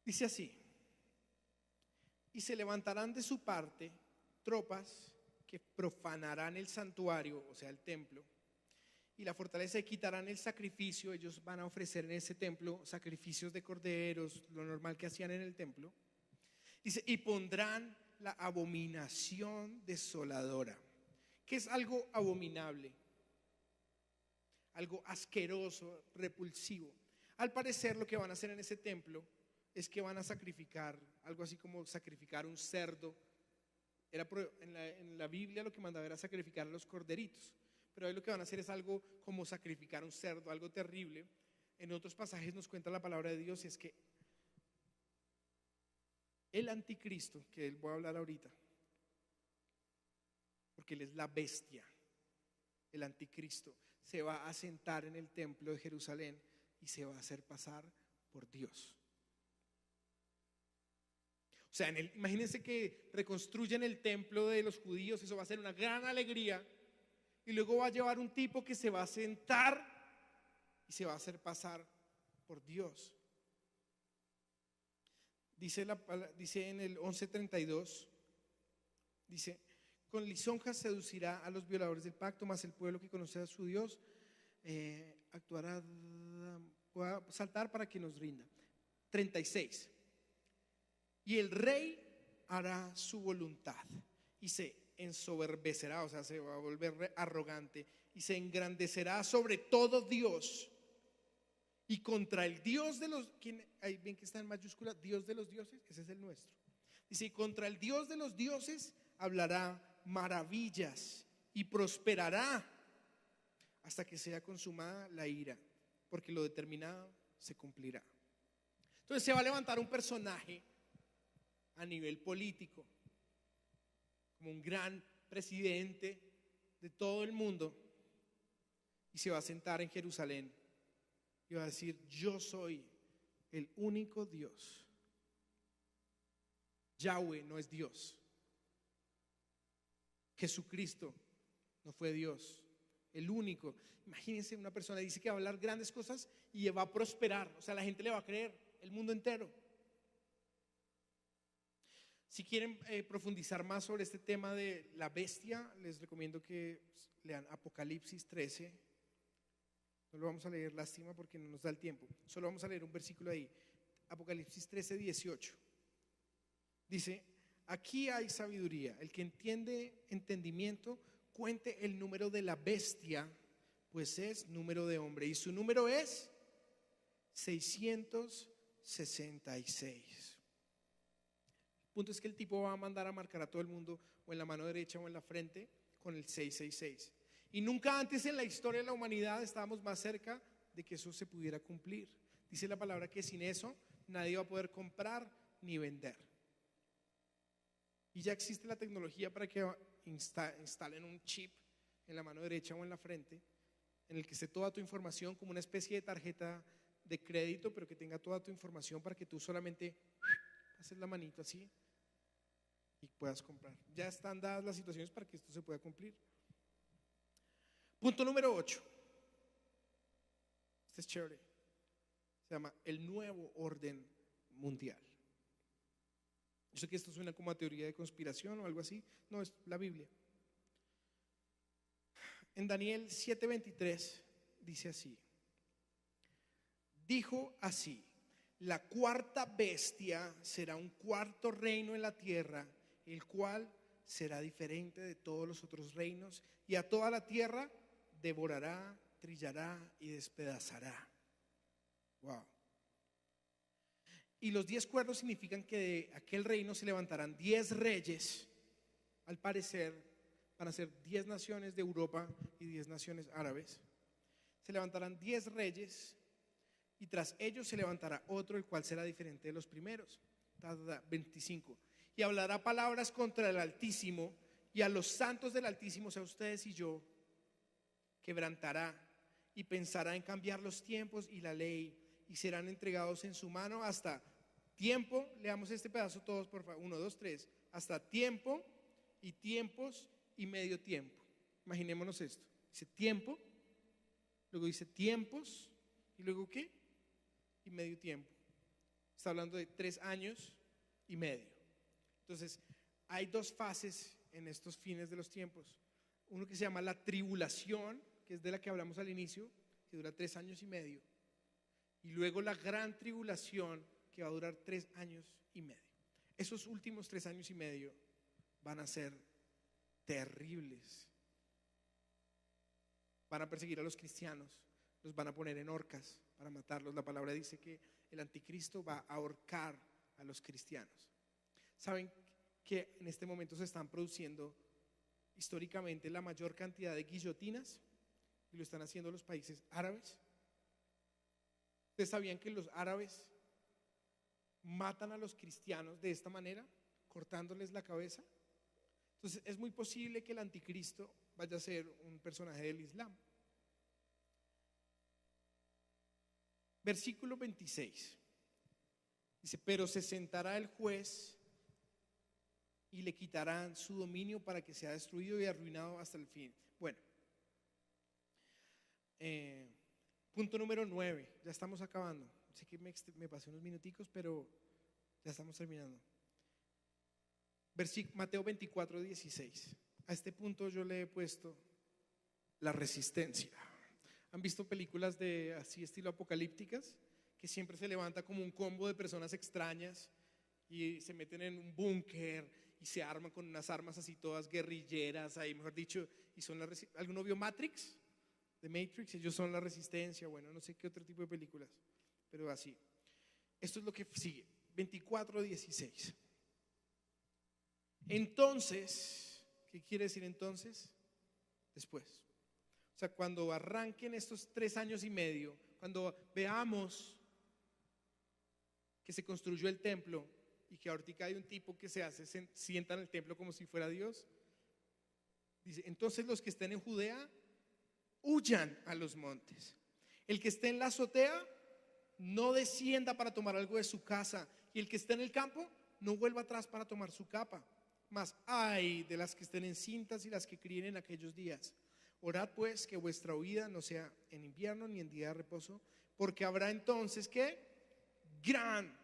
Dice así: y se levantarán de su parte tropas que profanarán el santuario, o sea, el templo, y la fortaleza, y quitarán el sacrificio. Ellos van a ofrecer en ese templo sacrificios de corderos, lo normal que hacían en el templo. Dice: y pondrán la abominación desoladora. ¿Qué es algo abominable? Algo asqueroso, repulsivo. Al parecer lo que van a hacer en ese templo es que van a sacrificar, algo así como sacrificar un cerdo. En la Biblia lo que mandaba era sacrificar a los corderitos, pero hoy lo que van a hacer es algo como sacrificar un cerdo, algo terrible. En otros pasajes nos cuenta la palabra de Dios y es que el anticristo, que él voy a hablar ahorita, porque él es la bestia, el anticristo, se va a sentar en el templo de Jerusalén y se va a hacer pasar por Dios. O sea, imagínense que reconstruyen el templo de los judíos, eso va a ser una gran alegría, y luego va a llevar un tipo que se va a sentar y se va a hacer pasar por Dios. Dice en el 11:32, dice: con lisonjas seducirá a los violadores del pacto, mas el pueblo que conoce a su Dios actuará, va a saltar para que nos rinda. 36. Y el rey hará su voluntad y se ensoberbecerá, o sea, se va a volver arrogante y se engrandecerá sobre todo Dios. Y contra el Dios de los, ahí ven que está en mayúscula, Dios de los dioses, ese es el nuestro. Dice: y contra el Dios de los dioses hablará maravillas y prosperará hasta que sea consumada la ira, porque lo determinado se cumplirá. Entonces se va a levantar un personaje a nivel político, como un gran presidente de todo el mundo, y se va a sentar en Jerusalén y va a decir: yo soy el único Dios. Yahweh no es Dios. Jesucristo no fue Dios, el único. Imagínense, una persona dice que va a hablar grandes cosas y va a prosperar, o sea, la gente le va a creer, el mundo entero. Si quieren profundizar más sobre este tema de la bestia, les recomiendo que lean Apocalipsis 13. No lo vamos a leer, lástima, porque no nos da el tiempo. Solo vamos a leer un versículo ahí. Apocalipsis 13, 18. Dice: aquí hay sabiduría. El que entiende entendimiento, cuente el número de la bestia, pues es número de hombre. Y su número es 666. El punto es que el tipo va a mandar a marcar a todo el mundo, o en la mano derecha o en la frente, con el 666. Y nunca antes en la historia de la humanidad estábamos más cerca de que eso se pudiera cumplir. Dice la palabra que sin eso nadie va a poder comprar ni vender. Y ya existe la tecnología para que instalen un chip en la mano derecha o en la frente, en el que esté toda tu información, como una especie de tarjeta de crédito, pero que tenga toda tu información para que tú solamente haces la manito así y puedas comprar. Ya están dadas las situaciones para que esto se pueda cumplir. Punto número 8. Este es chévere. Se llama el nuevo orden mundial. Yo sé que esto suena como a teoría de conspiración o algo así. No, es la Biblia. En Daniel 7:23 dice así: dijo así: la cuarta bestia será un cuarto reino en la tierra, el cual será diferente de todos los otros reinos, y a toda la tierra devorará, trillará y despedazará. Wow. Y los 10 cuernos significan que de aquel reino se levantarán 10 reyes. Al parecer van a ser 10 naciones de Europa y 10 naciones árabes. Se levantarán 10 reyes, y tras ellos se levantará otro, el cual será diferente de los primeros. 25. Y hablará palabras contra el Altísimo, y a los santos del Altísimo, o sea, ustedes y yo, quebrantará, y pensará en cambiar los tiempos y la ley, y serán entregados en su mano hasta tiempo. Leamos este pedazo todos, por favor. 1, 2, 3. Hasta tiempo y tiempos y medio tiempo. Imaginémonos esto. Dice tiempo, luego dice tiempos, y luego ¿qué? Y medio tiempo. Está hablando de 3 años y medio. Entonces, hay 2 fases en estos fines de los tiempos. Uno que se llama la tribulación, que es de la que hablamos al inicio, que dura 3 años y medio. Y luego la gran tribulación, que va a durar 3 años y medio. Esos últimos 3 años y medio van a ser terribles. Van a perseguir a los cristianos, los van a poner en horcas, para matarlos. La palabra dice que el anticristo va a ahorcar a los cristianos. ¿Saben que en este momento se están produciendo históricamente la mayor cantidad de guillotinas? Y lo están haciendo los países árabes. ¿Ustedes sabían que los árabes matan a los cristianos de esta manera, cortándoles la cabeza? Entonces es muy posible que el anticristo vaya a ser un personaje del Islam. Versículo 26 dice: pero se sentará el juez y le quitarán su dominio para que sea destruido y arruinado hasta el fin. Bueno, punto número 9, ya estamos acabando. Sé que me pasé unos minuticos, pero ya estamos terminando. Mateo 24, 16. A este punto yo le he puesto la resistencia. ¿Han visto películas de así estilo apocalípticas? Que siempre se levanta como un combo de personas extrañas y se meten en un búnker y se arman con unas armas así todas guerrilleras, ahí mejor dicho, y son ¿alguno vio Matrix? De Matrix, ellos son la resistencia. Bueno, no sé qué otro tipo de películas, pero así. Esto es lo que sigue, 24:16. Entonces, ¿qué quiere decir entonces? Después. O sea, cuando arranquen estos 3 años y medio, cuando veamos que se construyó el templo y que ahorita hay un tipo que sienta en el templo como si fuera Dios, dice: entonces los que estén en Judea huyan a los montes. El que esté en la azotea no descienda para tomar algo de su casa, y el que esté en el campo no vuelva atrás para tomar su capa. Mas ay de las que estén encintas y las que críen en aquellos días. Orad pues que vuestra huida no sea en invierno ni en día de reposo, porque habrá entonces ¿qué? Gran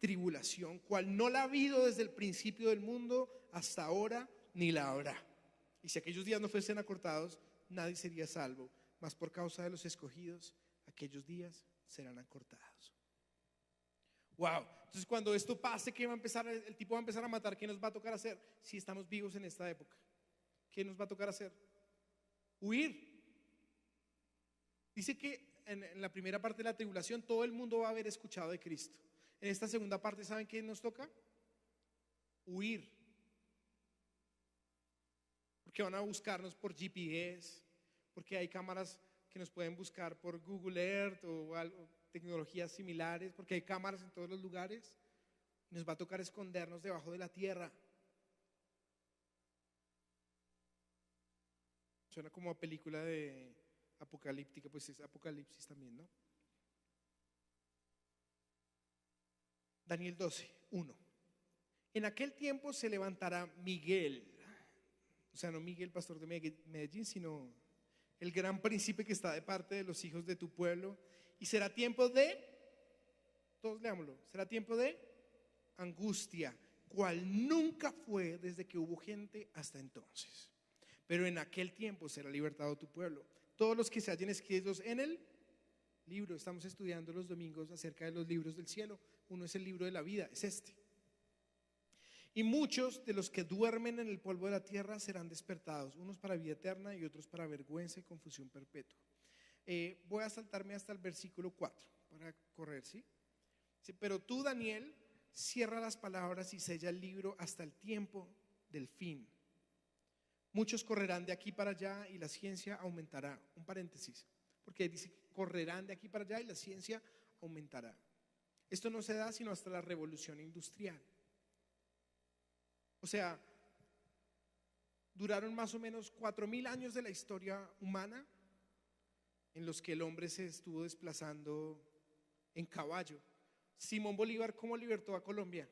tribulación, cual no la ha habido desde el principio del mundo hasta ahora, ni la habrá. Y si aquellos días no fuesen acortados, nadie sería salvo, mas por causa de los escogidos, aquellos días serán acortados. Wow, entonces cuando esto pase, ¿qué va a empezar? El tipo va a empezar a matar. ¿Qué nos va a tocar hacer si estamos vivos en esta época? ¿Qué nos va a tocar hacer? Huir. Dice que en la primera parte de la tribulación todo el mundo va a haber escuchado de Cristo. En esta segunda parte, ¿saben qué nos toca? Huir. Porque van a buscarnos por GPS, porque hay cámaras que nos pueden buscar por Google Earth o algo, tecnologías similares, porque hay cámaras en todos los lugares. Nos va a tocar escondernos debajo de la tierra. Suena como a película de apocalíptica, pues es Apocalipsis también, ¿no? Daniel 12:1. En aquel tiempo se levantará Miguel, o sea, no Miguel, pastor de Medellín, sino el gran príncipe que está de parte de los hijos de tu pueblo, y será tiempo de, todos leámoslo, será tiempo de angustia, cual nunca fue desde que hubo gente hasta entonces. Pero en aquel tiempo será libertado tu pueblo. Todos los que se hallen escritos en el libro, estamos estudiando los domingos acerca de los libros del cielo. Uno es el libro de la vida, es este. Y muchos de los que duermen en el polvo de la tierra serán despertados, unos para vida eterna y otros para vergüenza y confusión perpetua. Voy a saltarme hasta el versículo 4 para correr, ¿sí? Pero tú, Daniel, cierra las palabras y sella el libro hasta el tiempo del fin. Muchos correrán de aquí para allá y la ciencia aumentará. Un paréntesis, porque dice correrán de aquí para allá y la ciencia aumentará. Esto no se da sino hasta la revolución industrial. O sea, duraron más o menos 4.000 años de la historia humana en los que el hombre se estuvo desplazando en caballo. Simón Bolívar, ¿cómo libertó a Colombia?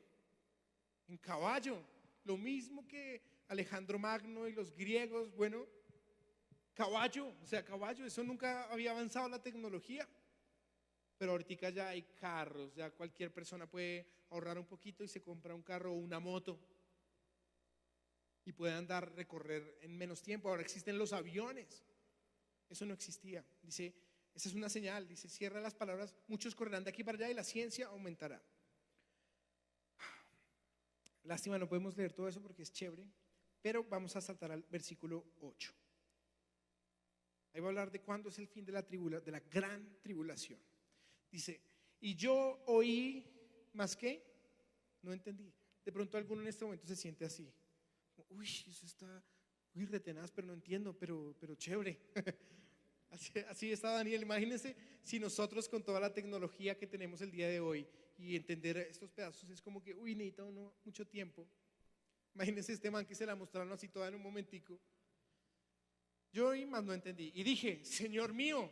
En caballo. Lo mismo que Alejandro Magno y los griegos. Bueno, caballo, o sea, caballo. Eso nunca había avanzado la tecnología. Pero ahorita ya hay carros, ya cualquier persona puede ahorrar un poquito y se compra un carro o una moto y puede andar, recorrer en menos tiempo. Ahora existen los aviones. Eso no existía. Dice, esa es una señal. Dice, cierra las palabras, muchos correrán de aquí para allá y la ciencia aumentará. Lástima, no podemos leer todo eso porque es chévere, pero vamos a saltar al versículo 8. Ahí va a hablar de cuándo es el fin de la gran tribulación. Dice, y yo oí, ¿más qué? No entendí. De pronto alguno en este momento se siente así. Uy, eso está muy retenaz, pero no entiendo, pero chévere. Así está Daniel. Imagínense si nosotros con toda la tecnología que tenemos el día de hoy y entender estos pedazos es como que, uy, necesita uno mucho tiempo. Imagínense este man que se la mostraron así toda en un momentico. Yo oí, más no entendí. Y dije, Señor mío,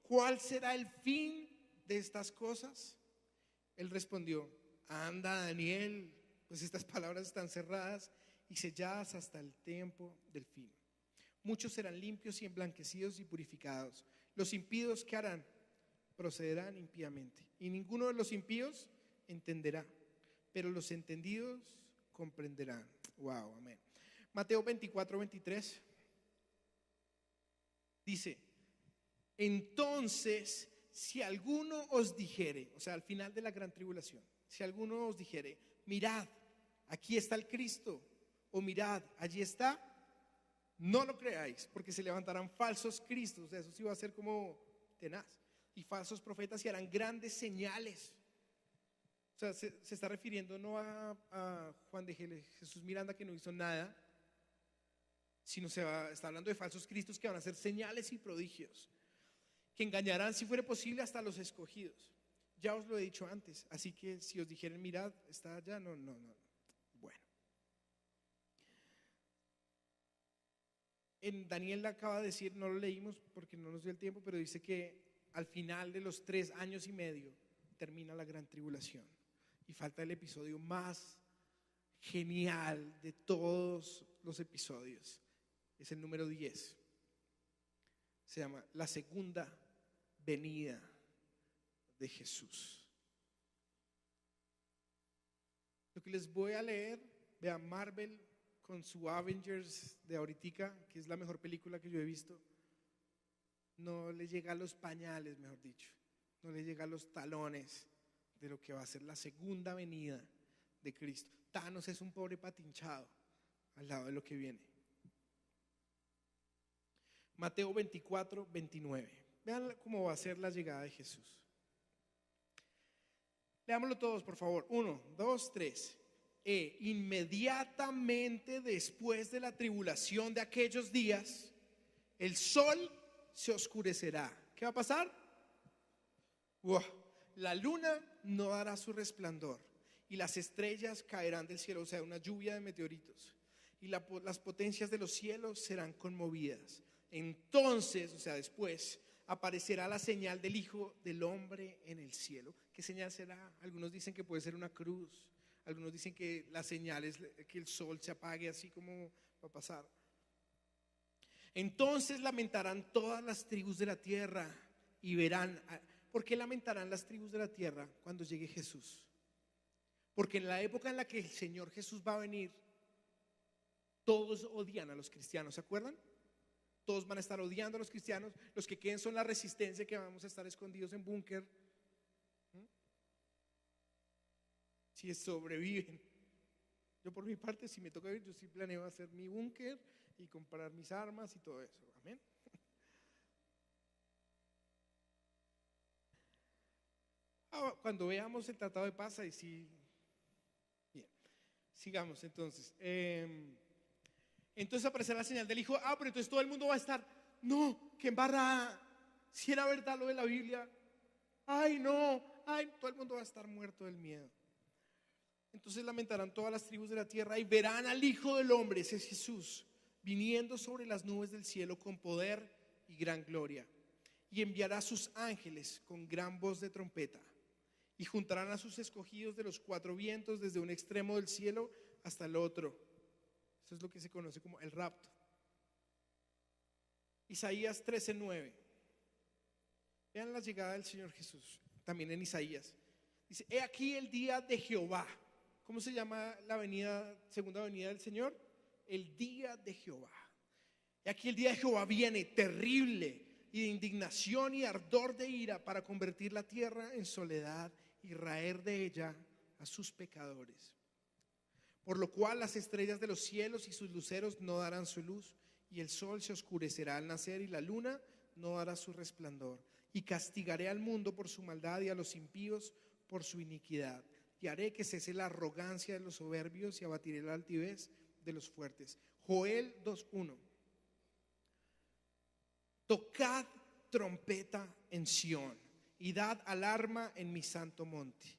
¿cuál será el fin de estas cosas? Él respondió, anda Daniel, pues estas palabras están cerradas y selladas hasta el tiempo del fin. Muchos serán limpios y emblanquecidos y purificados. Los impíos, ¿qué harán? Procederán impíamente. Y ninguno de los impíos entenderá, pero los entendidos comprenderán. Wow, amén. Mateo 24:23 dice, entonces, si alguno os dijere, o sea, al final de la gran tribulación, si alguno os dijere, mirad, aquí está el Cristo, o mirad, allí está, no lo creáis, porque se levantarán falsos cristos, o sea, eso sí va a ser como tenaz, y falsos profetas y harán grandes señales. O sea, se está refiriendo no a Juan de Jesús Miranda, que no hizo nada, sino está hablando de falsos cristos que van a hacer señales y prodigios, que engañarán, si fuera posible, hasta los escogidos. Ya os lo he dicho antes, así que si os dijeren, mirad, está allá, no. Bueno, en Daniel acaba de decir, no lo leímos porque no nos dio el tiempo, pero dice que al final de los 3 años y medio termina la gran tribulación y falta el episodio más genial de todos los episodios. Es el número 10. Se llama la segunda venida de Jesús. Lo que les voy a leer, vean, Marvel con su Avengers de ahorita, que es la mejor película que yo he visto, no le llega a los pañales, mejor dicho, no le llega a los talones de lo que va a ser la segunda venida de Cristo. Thanos es un pobre patinchado al lado de lo que viene. Mateo 24:29. Vean cómo va a ser la llegada de Jesús. Leámoslo todos, por favor. 1, 2, 3. Inmediatamente después de la tribulación de aquellos días, el sol se oscurecerá. ¿Qué va a pasar? La luna no dará su resplandor y las estrellas caerán del cielo, o sea, una lluvia de meteoritos, y las potencias de los cielos serán conmovidas. Entonces, o sea, después aparecerá la señal del Hijo del Hombre en el cielo. ¿Qué señal será? Algunos dicen que puede ser una cruz, algunos dicen que la señal es que el sol se apague, así como va a pasar. Entonces lamentarán todas las tribus de la tierra y verán. ¿Por qué lamentarán las tribus de la tierra cuando llegue Jesús? Porque en la época en la que el Señor Jesús va a venir, todos odian a los cristianos, ¿se acuerdan? Todos van a estar odiando a los cristianos. Los que queden son la resistencia, que vamos a estar escondidos en búnker. Si sobreviven. Yo por mi parte, si me toca vivir, yo sí planeo hacer mi búnker y comprar mis armas y todo eso. Amén. Cuando veamos el tratado de paz, ahí sí. Bien, sigamos entonces. Entonces aparecerá la señal del Hijo. Pero entonces todo el mundo va a estar, no, qué embarrada, si era verdad lo de la Biblia. Todo el mundo va a estar muerto del miedo. Entonces lamentarán todas las tribus de la tierra y verán al Hijo del Hombre, ese es Jesús, viniendo sobre las nubes del cielo con poder y gran gloria. Y enviará a sus ángeles con gran voz de trompeta y juntarán a sus escogidos de los 4 vientos desde un extremo del cielo hasta el otro. Eso es lo que se conoce como el rapto. Isaías 13:9. Vean la llegada del Señor Jesús, también en Isaías. Dice, he aquí el día de Jehová. ¿Cómo se llama la segunda venida del Señor? El día de Jehová. He aquí el día de Jehová viene terrible y de indignación y ardor de ira para convertir la tierra en soledad y raer de ella a sus pecadores. Por lo cual las estrellas de los cielos y sus luceros no darán su luz, y el sol se oscurecerá al nacer y la luna no dará su resplandor, y castigaré al mundo por su maldad y a los impíos por su iniquidad. Y haré que cese la arrogancia de los soberbios y abatiré la altivez de los fuertes. Joel 2:1. Tocad trompeta en Sión y dad alarma en mi santo monte.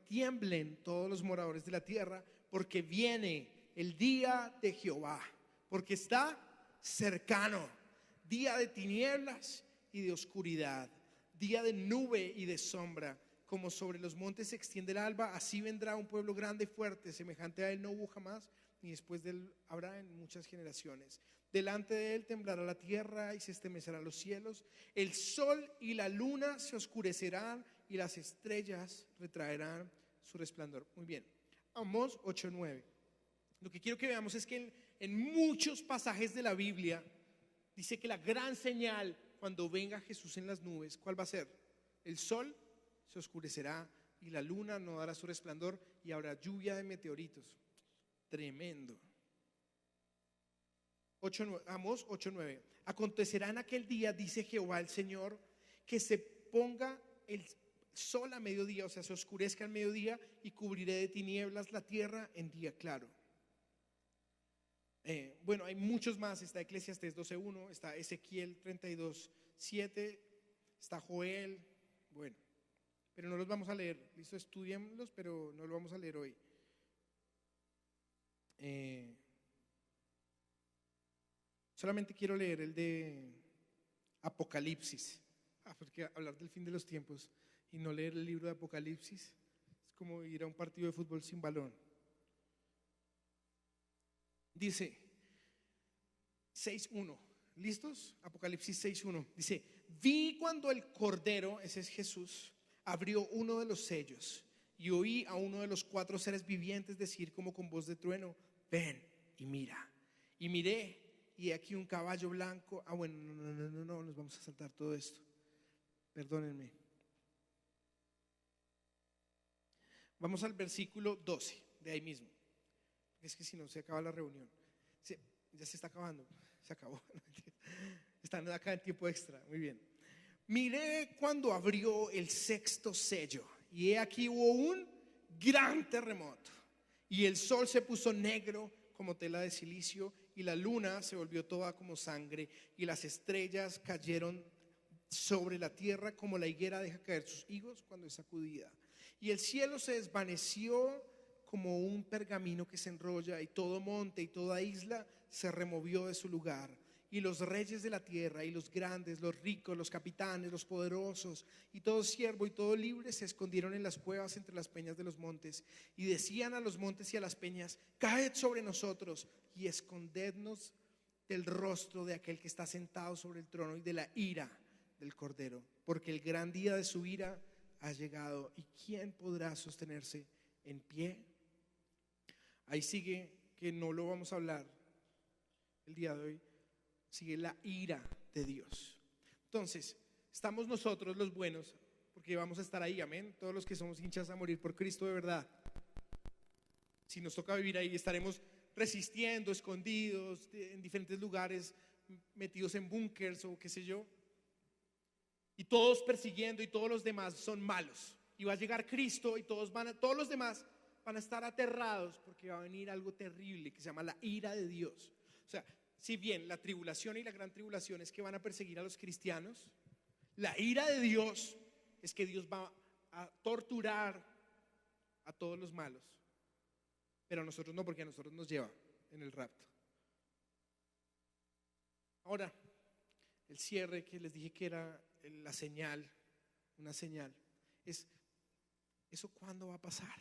Tiemblen todos los moradores de la tierra, porque viene el día de Jehová, porque está cercano, día de tinieblas y de oscuridad, día de nube y de sombra. Como sobre los montes se extiende el alba, así vendrá un pueblo grande y fuerte, semejante a él no hubo jamás, ni después de él habrá en muchas generaciones. Delante de él temblará la tierra y se estremecerán los cielos, el sol y la luna se oscurecerán y las estrellas retraerán su resplandor. Muy bien, Amós 8:9. Lo que quiero que veamos es que en muchos pasajes de la Biblia dice que la gran señal cuando venga Jesús en las nubes, ¿cuál va a ser? El sol se oscurecerá y la luna no dará su resplandor y habrá lluvia de meteoritos. Tremendo. Amós 8:9. Acontecerá en aquel día, dice Jehová el Señor, que se ponga el sol a mediodía, o sea, se oscurezca al mediodía, y cubriré de tinieblas la tierra en día claro. Bueno, hay muchos más. Está Eclesiastés 12:1, está Ezequiel 32:7, está Joel. Bueno, pero no los vamos a leer. Listo, estudiémoslos, pero no los vamos a leer hoy. Solamente quiero leer el de Apocalipsis. Porque hablar del fin de los tiempos y no leer el libro de Apocalipsis es como ir a un partido de fútbol sin balón. Dice 6:1. ¿Listos? Apocalipsis 6:1. Dice: vi cuando el Cordero, ese es Jesús, abrió uno de los sellos, y oí a uno de los 4 seres vivientes decir como con voz de trueno: ven y mira. Y miré, y aquí un caballo blanco. Bueno, no, nos vamos a saltar todo esto. Perdónenme. Vamos al versículo 12, de ahí mismo. Es que si no se acaba la reunión. Ya se está acabando. Se acabó. Están acá en tiempo extra. Muy bien. Miré cuando abrió el 6º sello, y he aquí hubo un gran terremoto, y el sol se puso negro como tela de silicio, y la luna se volvió toda como sangre, y las estrellas cayeron sobre la tierra como la higuera deja caer sus higos cuando es sacudida. Y el cielo se desvaneció como un pergamino que se enrolla, y todo monte y toda isla se removió de su lugar. Y los reyes de la tierra, y los grandes, los ricos, los capitanes, los poderosos, y todo siervo y todo libre se escondieron en las cuevas entre las peñas de los montes, y decían a los montes y a las peñas: caed sobre nosotros y escondednos del rostro de aquel que está sentado sobre el trono y de la ira del Cordero, porque el gran día de su ira ha llegado, y ¿quién podrá sostenerse en pie? Ahí sigue, que no lo vamos a hablar el día de hoy. Sigue la ira de Dios. Entonces, estamos nosotros los buenos, porque vamos a estar ahí, amén. Todos los que somos hinchas a morir por Cristo de verdad. Si nos toca vivir ahí, estaremos resistiendo, escondidos en diferentes lugares, metidos en búnkers o qué sé yo, y todos persiguiendo, y todos los demás son malos. Y va a llegar Cristo, y todos los demás van a estar aterrados, porque va a venir algo terrible que se llama la ira de Dios. O sea, si bien la tribulación y la gran tribulación es que van a perseguir a los cristianos, la ira de Dios es que Dios va a torturar a todos los malos, pero a nosotros no, porque a nosotros nos lleva en el rapto. Ahora, el cierre que les dije que era la señal, una señal, es ¿eso cuándo va a pasar?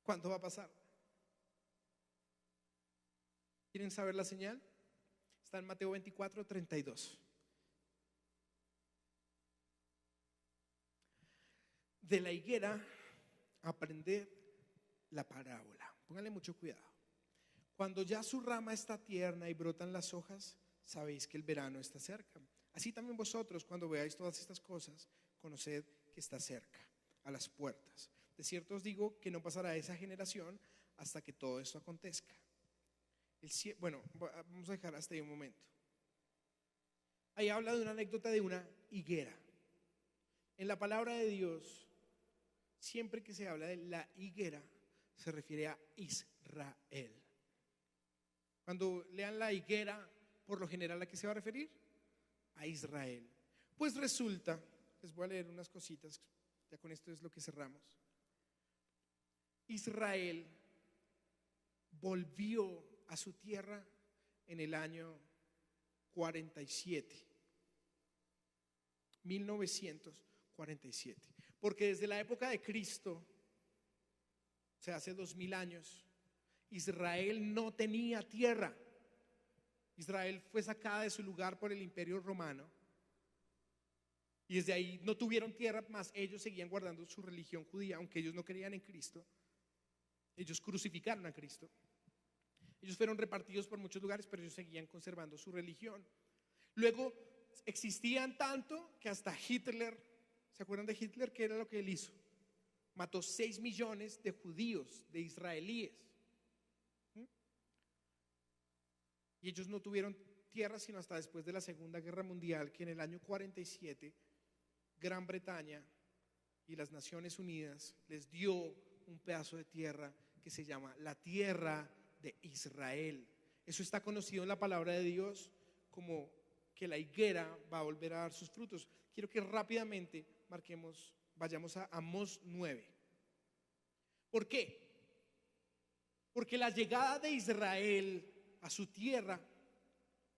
¿Cuándo va a pasar? ¿Quieren saber la señal? Está en Mateo 24:32. De la higuera aprended la parábola. Pónganle mucho cuidado. Cuando ya su rama está tierna y brotan las hojas, sabéis que el verano está cerca. Así también vosotros, cuando veáis todas estas cosas, conoced que está cerca, a las puertas. De cierto os digo que no pasará esa generación hasta que todo esto acontezca. Bueno, vamos a dejar hasta ahí un momento. Ahí habla de una anécdota de una higuera. En la palabra de Dios, siempre que se habla de la higuera, se refiere a Israel. Cuando lean la higuera, por lo general, ¿a qué se va a referir? A Israel. Pues resulta, les voy a leer unas cositas, ya con esto es lo que cerramos. Israel volvió a su tierra en el año 47, 1947, porque desde la época de Cristo, o sea, hace 2000 años, Israel no tenía tierra. Israel fue sacada de su lugar por el Imperio Romano y desde ahí no tuvieron tierra, más ellos seguían guardando su religión judía, aunque ellos no creían en Cristo. Ellos crucificaron a Cristo. Ellos fueron repartidos por muchos lugares, pero ellos seguían conservando su religión. Luego existían tanto que hasta Hitler, ¿se acuerdan de Hitler? ¿Qué era lo que él hizo? Mató 6 millones de judíos, de israelíes. Y ellos no tuvieron tierra sino hasta después de la Segunda Guerra Mundial, que en el año 47 Gran Bretaña y las Naciones Unidas les dio un pedazo de tierra que se llama la tierra de Israel. Eso está conocido en la palabra de Dios como que la higuera va a volver a dar sus frutos. Quiero que rápidamente vayamos a Amós 9. ¿Por qué? Porque la llegada de Israel a su tierra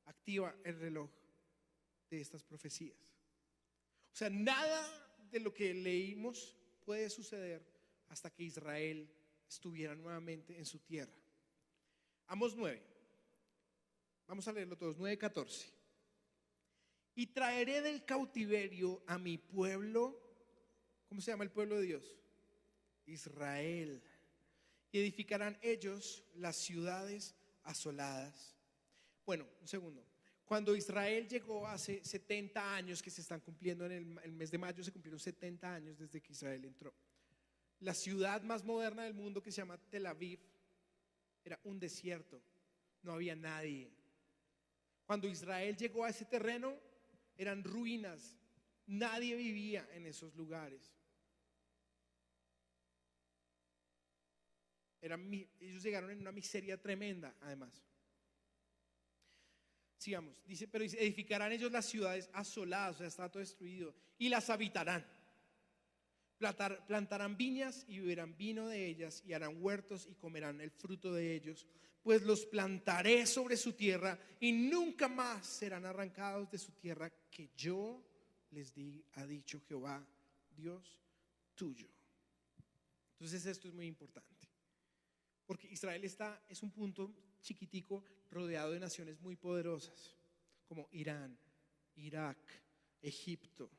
activa el reloj de estas profecías. O sea, nada de lo que leímos puede suceder hasta que Israel estuviera nuevamente en su tierra. Amós 9. Vamos a leerlo todos. 9:14. Y traeré del cautiverio a mi pueblo. ¿Cómo se llama el pueblo de Dios? Israel. Y edificarán ellos las ciudades asoladas. Bueno, un segundo. Cuando Israel llegó hace 70 años, que se están cumpliendo en el mes de mayo, se cumplieron 70 años desde que Israel entró. La ciudad más moderna del mundo, que se llama Tel Aviv, era un desierto, no había nadie. Cuando Israel llegó a ese terreno, eran ruinas, nadie vivía en esos lugares. Ellos llegaron en una miseria tremenda, además. Sigamos, dice, pero edificarán ellos las ciudades asoladas, o sea, está todo destruido, y las habitarán. Plantarán viñas y beberán vino de ellas, y harán huertos y comerán el fruto de ellos, pues los plantaré sobre su tierra y nunca más serán arrancados de su tierra que yo les di, ha dicho Jehová, Dios tuyo. Entonces esto es muy importante, porque Israel es un punto chiquitico rodeado de naciones muy poderosas como Irán, Irak, Egipto,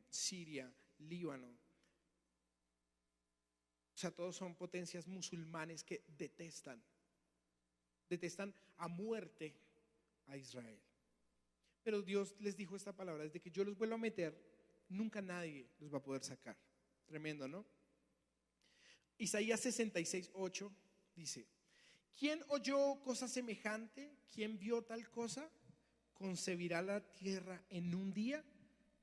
Siria, Líbano. O sea, todos son potencias musulmanes que detestan a muerte a Israel. Pero Dios les dijo esta palabra: desde que yo los vuelva a meter, nunca nadie los va a poder sacar. Tremendo, ¿no? Isaías 66:8 dice: ¿quién oyó cosa semejante? ¿Quién vio tal cosa? ¿Concebirá la tierra en un día?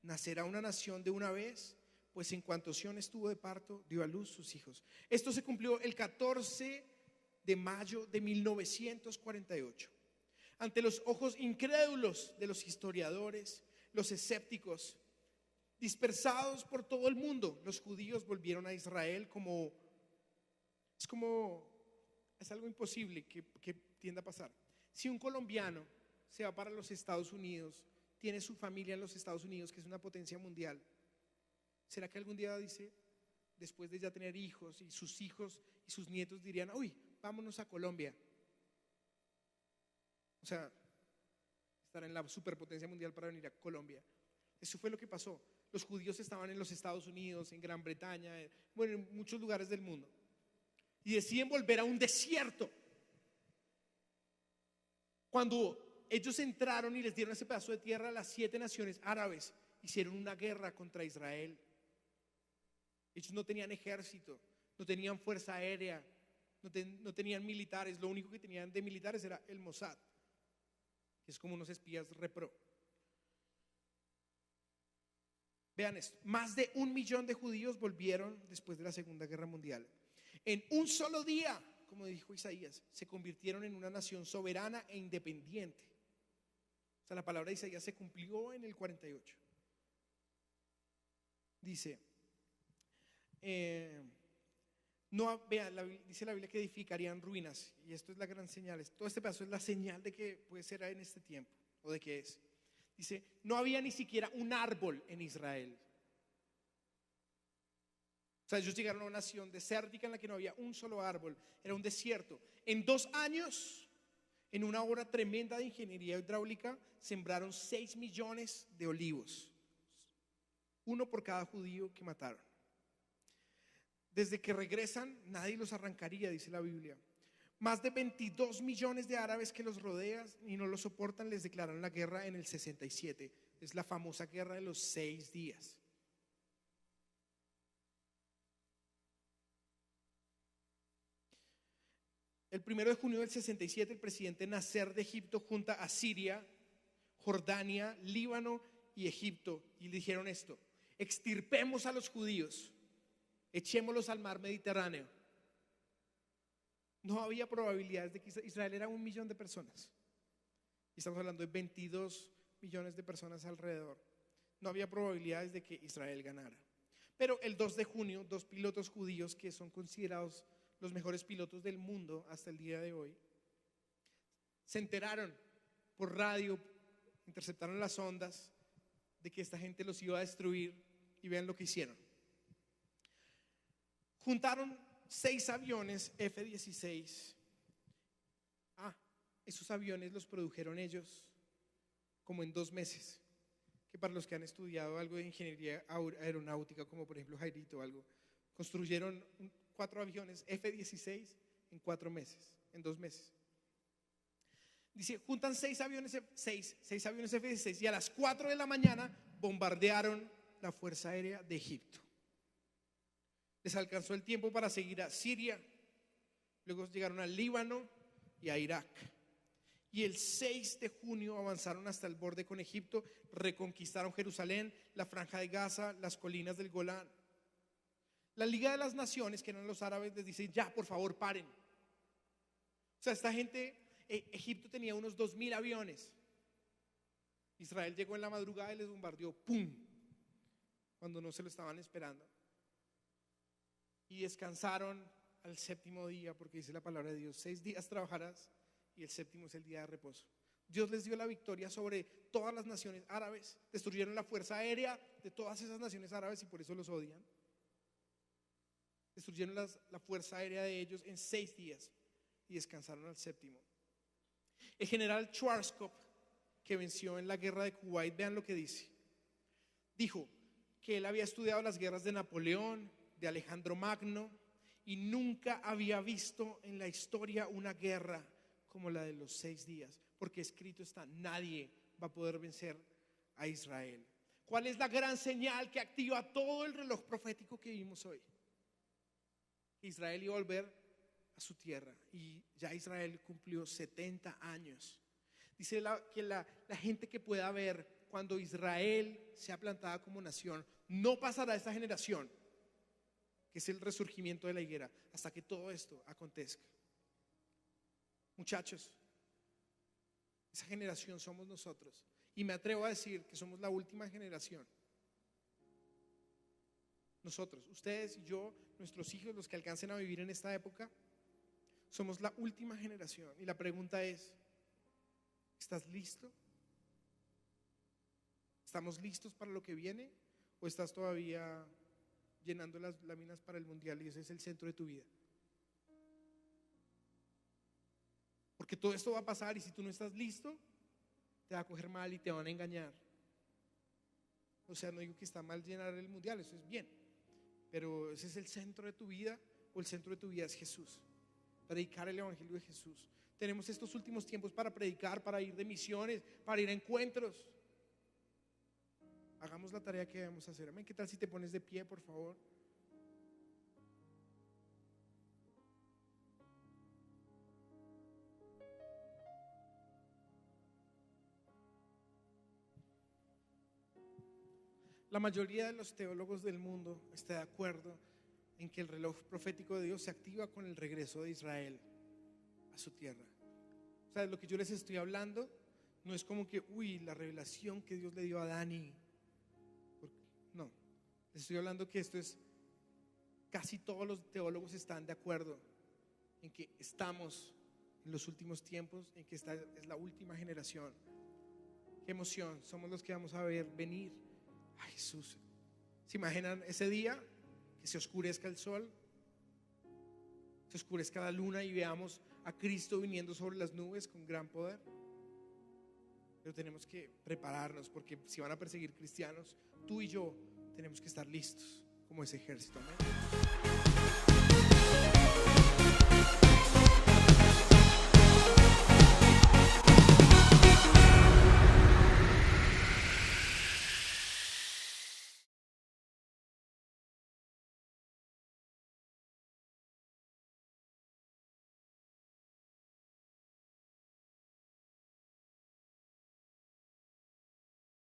¿Nacerá una nación de una vez? Pues en cuanto Sión estuvo de parto, dio a luz sus hijos. Esto se cumplió el 14 de mayo de 1948. Ante los ojos incrédulos de los historiadores, los escépticos, dispersados por todo el mundo, los judíos volvieron a Israel es algo imposible que tienda a pasar. Si un colombiano se va para los Estados Unidos, tiene su familia en los Estados Unidos, que es una potencia mundial, ¿será que algún día dice, después de ya tener hijos y sus nietos dirían: uy, vámonos a Colombia? O sea, estar en la superpotencia mundial para venir a Colombia. Eso fue lo que pasó. Los judíos estaban en los Estados Unidos, en Gran Bretaña, bueno, en muchos lugares del mundo, y deciden volver a un desierto. Cuando ellos entraron y les dieron ese pedazo de tierra, las 7 naciones árabes hicieron una guerra contra Israel. Ellos no tenían ejército, no tenían fuerza aérea, no tenían militares. Lo único que tenían de militares era el Mossad, que es como unos espías repro. Vean esto, más de 1 millón de judíos volvieron después de la Segunda Guerra Mundial. En un solo día, como dijo Isaías, se convirtieron en una nación soberana e independiente. O sea, la palabra de Isaías se cumplió en el 48. Dice, no, vea, dice la Biblia que edificarían ruinas. Y esto es la gran señal. Todo este paso es la señal de que puede ser en este tiempo, o de que es. Dice, no había ni siquiera un árbol en Israel. O sea, ellos llegaron a una nación desértica en la que no había un solo árbol. Era un desierto. En 2 años, en una obra tremenda de ingeniería hidráulica, sembraron 6 millones de olivos. 1 por cada judío que mataron. Desde que regresan, nadie los arrancaría, dice la Biblia. Más de 22 millones de árabes que los rodean y no los soportan les declararon la guerra en el 67. Es la famosa guerra de los 6 días. El 1 de junio del 67, el presidente Nasser de Egipto junta a Siria, Jordania, Líbano y Egipto y le dijeron esto: extirpemos a los judíos, echémoslos al mar Mediterráneo. No había probabilidades de que Israel era 1 millón de personas. Y estamos hablando de 22 millones de personas alrededor. No había probabilidades de que Israel ganara. Pero el 2 de junio, 2 pilotos judíos que son considerados los mejores pilotos del mundo hasta el día de hoy, se enteraron por radio, interceptaron las ondas de que esta gente los iba a destruir y vean lo que hicieron. Juntaron 6 aviones F-16. Esos aviones los produjeron ellos como en 2 meses. Que para los que han estudiado algo de ingeniería aeronáutica, como por ejemplo Jairito o algo, construyeron 4 aviones F-16 en 4 meses, en 2 meses. Dice, juntan 6 aviones F-16 y a las 4 de la mañana bombardearon la Fuerza Aérea de Egipto. Les alcanzó el tiempo para seguir a Siria, luego llegaron al Líbano y a Irak. Y el 6 de junio avanzaron hasta el borde con Egipto, reconquistaron Jerusalén, la Franja de Gaza, las colinas del Golán. La Liga de las Naciones, que eran los árabes, les dice, ya, por favor, paren. O sea, esta gente, Egipto tenía unos 2.000 aviones. Israel llegó en la madrugada y les bombardeó, ¡pum!, cuando no se lo estaban esperando. Y descansaron al 7º día, porque dice la palabra de Dios, 6 días trabajarás y el 7º es el día de reposo. Dios les dio la victoria sobre todas las naciones árabes. Destruyeron la fuerza aérea de todas esas naciones árabes y por eso los odian. Destruyeron la fuerza aérea de ellos en 6 días y descansaron al 7º. El general Schwarzkopf, que venció en la guerra de Kuwait, vean lo que dice. Dijo que él había estudiado las guerras de Napoleón, de Alejandro Magno, y nunca había visto en la historia una guerra como la de los 6 días, porque escrito está, nadie va a poder vencer a Israel. ¿Cuál es la gran señal que activa todo el reloj profético que vimos hoy? Israel iba a volver a su tierra y ya Israel cumplió 70 años. Dice que la gente que pueda ver cuando Israel sea plantada como nación, no pasará esta generación, que es el resurgimiento de la higuera, hasta que todo esto acontezca. Muchachos, esa generación somos nosotros, y me atrevo a decir que somos la última generación. Nosotros, ustedes y yo, nuestros hijos, los que alcancen a vivir en esta época, somos la última generación. Y la pregunta es, ¿estás listo? ¿Estamos listos para lo que viene? ¿O estás todavía llenando las láminas para el mundial y ese es el centro de tu vida? Porque todo esto va a pasar y si tú no estás listo, te va a coger mal y te van a engañar. O sea, no digo que está mal llenar el mundial, eso es bien, pero ese es el centro de tu vida, o el centro de tu vida es Jesús, predicar el evangelio de Jesús. Tenemos estos últimos tiempos para predicar, para ir de misiones, para ir a encuentros. Hagamos la tarea que debemos hacer. Amén. ¿Qué tal si te pones de pie, por favor? La mayoría de los teólogos del mundo está de acuerdo en que el reloj profético de Dios se activa con el regreso de Israel a su tierra. O sea, lo que yo les estoy hablando no es como que, la revelación que Dios le dio a Dani. No, les estoy hablando que esto es, casi todos los teólogos están de acuerdo en que estamos en los últimos tiempos, en que esta es la última generación. Qué emoción, somos los que vamos a ver venir a Jesús. ¿Se imaginan ese día que se oscurezca el sol, se oscurezca la luna y veamos a Cristo viniendo sobre las nubes con gran poder? Pero tenemos que prepararnos, porque si van a perseguir cristianos, tú y yo tenemos que estar listos como ese ejército. Amén.